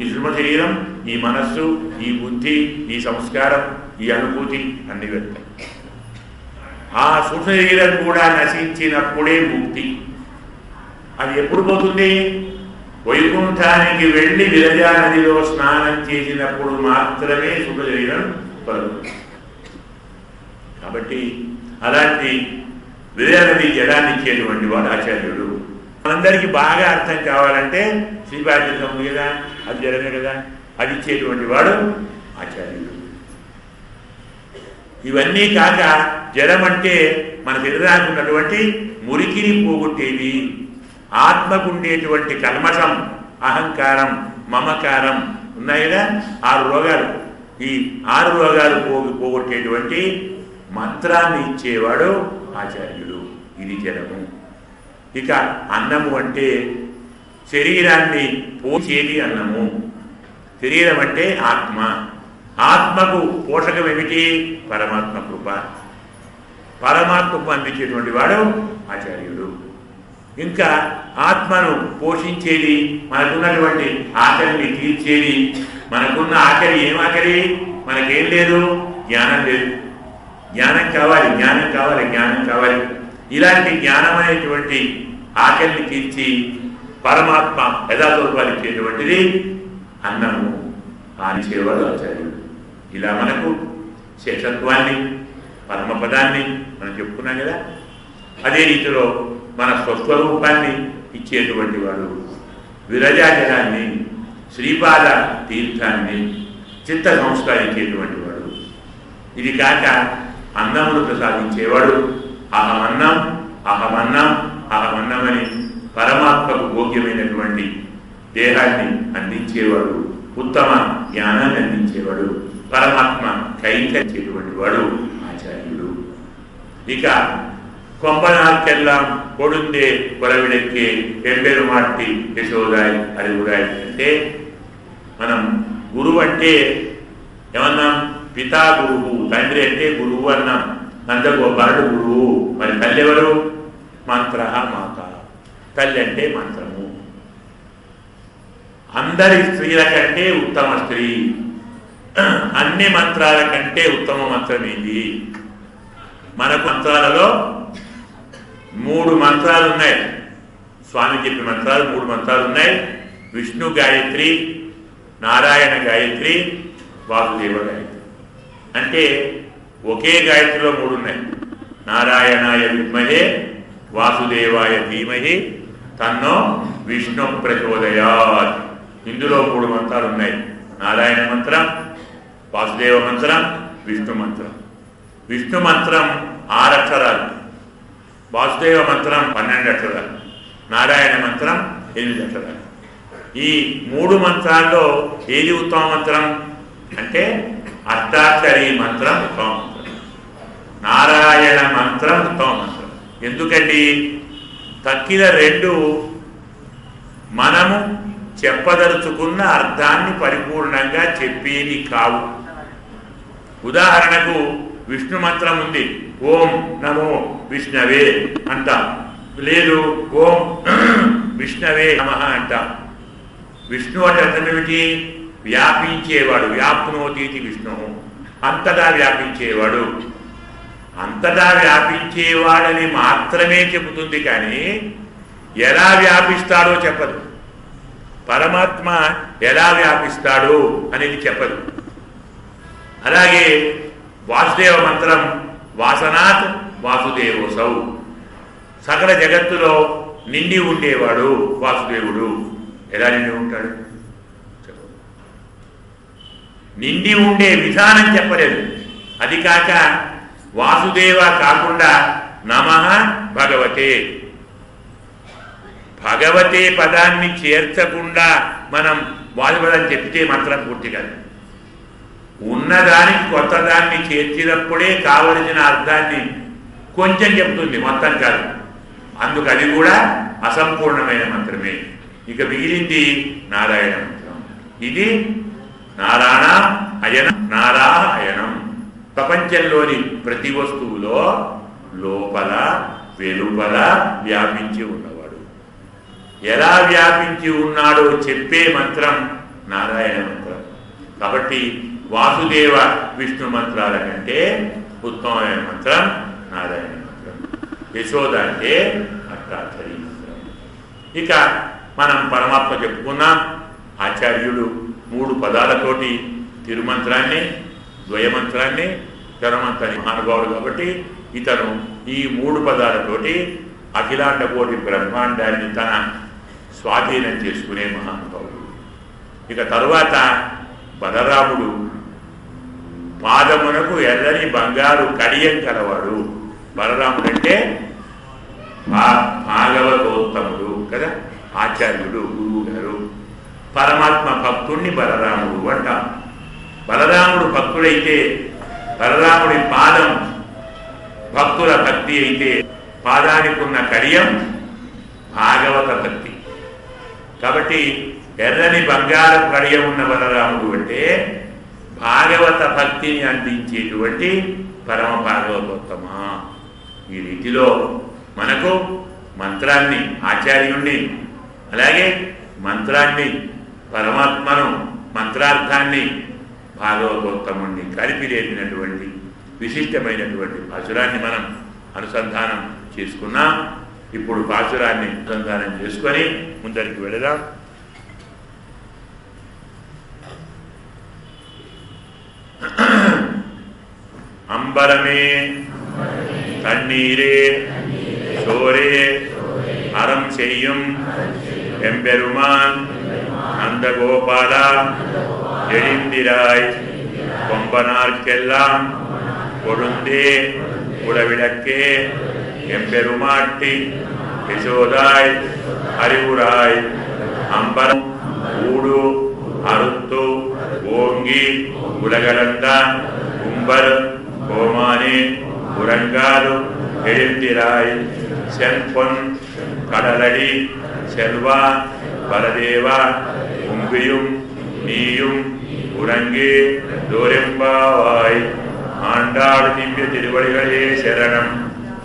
ఈ సూక్ష్మ శరీరం, ఈ మనస్సు, ఈ బుద్ధి, ఈ సంస్కారం, ఈ అనుభూతి అన్ని వెళ్తాయి. ఆ సూక్ష్మ శరీరం కూడా నశించినప్పుడే ముక్తి. అది ఎప్పుడు పోతుంది? వైకుంఠానికి వెళ్ళి విరజా నదిలో స్నానం చేసినప్పుడు మాత్రమే సూక్ష్మ శరీరం పడుతుంది. కాబట్టి అలాంటి విరజా నది జలాన్ని ఇచ్చేటువంటి వాడు ఆచార్యుడు. మనందరికీ బాగా అర్థం కావాలంటే శ్రీపాఠ్యం ఉంది కదా, అది జలమే కదా, అది ఇచ్చేటువంటి వాడు ఆచార్యుడు. ఇవన్నీ కాక జలం అంటే మన శరీరానికి ఉన్నటువంటి మురికిని పోగొట్టేది. ఆత్మకు ఉండేటువంటి కల్మషం, అహంకారం, మమకారం ఉన్నాయి కదా, 6 రోగాలు. ఈ 6 రోగాలు పోగొట్టేటువంటి మంత్రాన్ని ఇచ్చేవాడు ఆచార్యుడు. ఇది జలము. ఇక అన్నము అంటే శరీరాన్ని పోషేది అన్నము. శరీరం అంటే ఆత్మ. ఆత్మకు పోషకం ఏమిటి? పరమాత్మ కృప. పరమాత్మకు అందించేటువంటి వాడు ఆచార్యుడు. ఇంకా ఆత్మను పోషించేది, మనకున్నటువంటి ఆకలిని తీర్చేది. మనకున్న ఆకలి ఏం ఆకలి? మనకేం లేదు, జ్ఞానం లేదు. జ్ఞానం కావాలి, జ్ఞానం కావాలి, జ్ఞానం కావాలి. ఇలాంటి జ్ఞానం అనేటువంటి ఆకలిని తీర్చి పరమాత్మ యథాస్వరూపాలు ఇచ్చేటువంటిది అన్నము ఆనిచేవాడు ఆచార్యుడు. ఇలా మనకు శేషత్వాన్ని, పరమపదాన్ని మనం చెప్పుకున్నాం కదా. అదే రీతిలో మన స్వస్వరూపాన్ని ఇచ్చేటువంటి వాడు, విరజాజలాన్ని, శ్రీపాద తీర్థాన్ని, చిత్త సంస్కరించేటువంటి వాడు. ఇది కాక అన్నమును ప్రసాదించేవాడు. అహమన్నం అహమన్నం అహమన్నమని పరమాత్మకు భోగ్యమైనటువంటి దేహాన్ని అందించేవాడు, ఉత్తమ జ్ఞానాన్ని అందించేవాడు, పరమాత్మ కైంకరించేటువంటి వాడు ఆచార్యుడు. ఇక கொம்பனார்க்கெல்லாம் கொடுந்தே குறவிடக்கே ఎంబెరు మాట్టి యశోదాయ్ అడుగురాయ్ అంటే మనం గురువు అంటే ఏమన్నాం? పితా గురువు. తండ్రి అంటే గురువు అన్నాం. నందగోపాలుడు గురువు. మరి తల్లి ఎవరు? మంత్ర మాత. తల్లి అంటే మంత్రము. అందరి స్త్రీల కంటే ఉత్తమ స్త్రీ. అన్ని మంత్రాల కంటే ఉత్తమ మంత్రం ఏంది? మనకు మంత్రాలలో 3 మంత్రాలు ఉన్నాయి. స్వామి చెప్పిన మంత్రాలు 3 మంత్రాలు ఉన్నాయి. విష్ణు గాయత్రి, నారాయణ గాయత్రి, వాసుదేవ గాయత్రి. అంటే ఒకే గాయత్రిలో 3 ఉన్నాయి. నారాయణాయ విద్మహే వాసుదేవాయ ధీమహి తన్నో విష్ణు ప్రచోదయాత్. ఇందులో 3 మంత్రాలు ఉన్నాయి. నారాయణ మంత్రం, వాసుదేవ మంత్రం, విష్ణు మంత్రం. విష్ణు మంత్రం 6 అక్షరాలు, వాసుదేవ మంత్రం 12 అక్షరాలు, నారాయణ మంత్రం 8 అక్షరాలు. ఈ 3 మంత్రాల్లో ఏది ఉత్తమ మంత్రం అంటే అష్టాక్షరీ మంత్రం ఉత్తమ మంత్రం, నారాయణ మంత్రం ఉత్తమ మంత్రం. ఎందుకండి? తక్కిన 2 మనము చెప్పదలుచుకున్న అర్థాన్ని పరిపూర్ణంగా చెప్పేది కావు. ఉదాహరణకు విష్ణు మంత్రం ఉంది, ఓం నమో విష్ణవే అంటాం. లేదు, ఓం విష్ణవే నమః అంటాం. విష్ణు అంటే అర్థం ఏమిటి? వ్యాపించేవాడు. వ్యాప్నోతీతి విష్ణు, అంతటా వ్యాపించేవాడు. అంతటా వ్యాపించేవాడని మాత్రమే చెబుతుంది, కానీ ఎలా వ్యాపిస్తాడో చెప్పదు. పరమాత్మ ఎలా వ్యాపిస్తాడు అనేది చెప్పదు. అలాగే వాసుదేవ మంత్రం వాసనాత్ వాసుదేవోసౌ. సకల జగత్తులో నిండి ఉండేవాడు వాసుదేవుడు. ఎలా నిండి ఉంటాడు? నిండి ఉండే విధానం చెప్పలేదు. అది కాక వాసుదేవ కాకుండా నమః భగవతే, భగవతే పదాన్ని చేర్చకుండా మనం వాసుపదం చెప్తే మంత్రం పూర్తి కాదు. ఉన్నదానికి కొత్తదాన్ని చేర్చినప్పుడే కావలసిన అర్థాన్ని కొంచెం చెప్తుంది, మొత్తం కాదు. అందుకు అది కూడా అసంపూర్ణమైన మంత్రమే. ఇక మిగిలింది నారాయణ మంత్రం. ఇది నారాయణ అయనం, నారా అయనం. ప్రపంచంలోని ప్రతి వస్తువులో లోపల వెలుపల వ్యాపించి ఉన్నవాడు. ఎలా వ్యాపించి ఉన్నాడో చెప్పే మంత్రం నారాయణ మంత్రం. కాబట్టి వాసుదేవ విష్ణు మంత్రాల కంటే ఉత్తమమైన మంత్రం నారాయణ మంత్రం. యశోద అంటే అష్టాక్షరీ మంత్రం. ఇక మనం పరమాత్మ చెప్పుకున్నాం. ఆచార్యుడు 3 పదాలతోటి తిరుమంత్రాన్ని, ద్వయమంత్రాన్ని, చరమంత్రాన్ని మహానుభావుడు కాబట్టి ఇతను ఈ 3 పదాలతోటి అఖిలాండ కోటి బ్రహ్మాండాన్ని తన స్వాధీనం చేసుకునే మహానుభావుడు. ఇక తరువాత బలరాముడు పాదమునకు ఎర్రని బంగారు కడియం కలవాడు. బలరాముడు అంటే భాగవతోత్తముడు కదా, ఆచార్యుడు, గురువు గారు. పరమాత్మ భక్తుణ్ణి బలరాముడు అంటాం. బలరాముడు భక్తుడైతే బలరాముడి పాదం భక్తుల భక్తి అయితే పాదానికి ఉన్న కడియం భాగవత భక్తి. కాబట్టి ఎర్రని బంగారం కడియం ఉన్న బలరాముడు అంటే భాగవత భక్తిని అందించేటువంటి పరమ భాగవతోత్తమా. ఈ రీతిలో మనకు మంత్రాన్ని ఆచార్యుణ్ణి, అలాగే మంత్రాన్ని పరమాత్మను, మంత్రార్థాన్ని భాగవతోత్తముణ్ణి కలిపి లేపినటువంటి విశిష్టమైనటువంటి పాశురాన్ని మనం అనుసంధానం చేసుకున్నాం. ఇప్పుడు పాశురాన్ని అనుసంధానం చేసుకొని ముందరికి వెళదాం. అంబరమే தண்ணீரே சோரே அறம் செய்யும் எம்பெருமான் நந்தகோபாலா எழுந்திராய் கொம்பனார்க்கெல்லாம் கொழுந்தே குலவிளக்கே எம்பெருமாட்டி யசோதாய் அறிவுராய் அம்பரம் ஊடு அறுத்து ஓங்கி உலகளந்தான் கும்பர் கோமானே உறங்காது எழுந்திராய் செம்பொன் கடலடி செல்வா பரதேவா உம்பியும் நீயும் உறங்கே தோரெம்பாவாய். ஆண்டாள் திவ்ய திருவடிகளே சரணம்.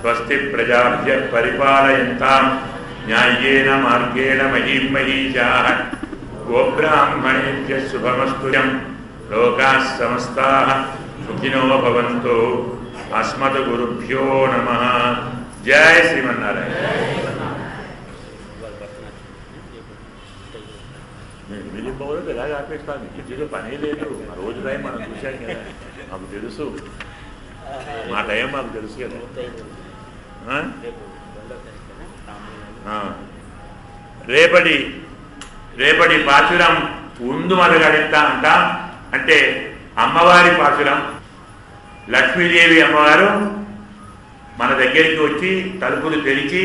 ஸ்வஸ்தி பிரஜாப்ய பரிபாலயந்தாம் ஞாயேன மார்கேண மஹீம் மஹீஷாः. கோப்ராஹ்மணேभ्यः சுபமஸ்துயம். லோகாः సమస్తాः సుఖినో భవంతు. అస్మద్ గురుభ్యో నమః. జై శ్రీమన్నారాయణ. మిలిపోవడం ఎలాగ ఆపేస్తాను, ఇంటిలో పనే లేదు. ఆ రోజు టైం మనం చూశాం కదా, మాకు తెలుసు, మా టైం మాకు తెలుసు కదా. రేపటి పాశురం ఉందు మొదలెడతా అంటాం. అంటే అమ్మవారి పాశురం. లక్ష్మీదేవి అమ్మవారు మన దగ్గరికి వచ్చి తలుపులు తెరిచి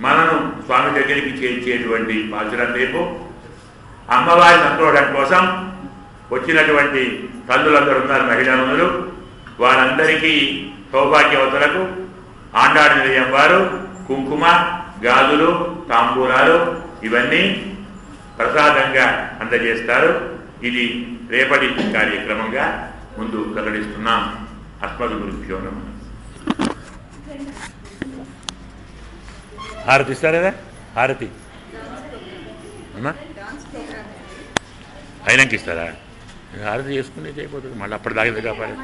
మనను స్వామి దగ్గరికి చేర్చేటువంటి పాశురం రేపు. అమ్మవారి సంతోషం కోసం వచ్చినటువంటి తల్లులందరూ ఉన్నారు, మహిళామణులు. వారందరికీ సౌభాగ్యవతులకు ఆండాడి నిలయం వారు కుంకుమ, గాజులు, తాంబూలాలు ఇవన్నీ ప్రసాదంగా అందజేస్తారు. ఇది రేపటి కార్యక్రమంగా ముందు ప్రకటిస్తున్నాం. అస్మద్ గురుభ్యో నమః. హారతి ఇస్తారు కదా, హారతి అమ్మా అయినాక ఇస్తారా? హారతి చేసుకుని చేయకపోతుంది, మళ్ళీ అప్పటి దాకా కాపాలి.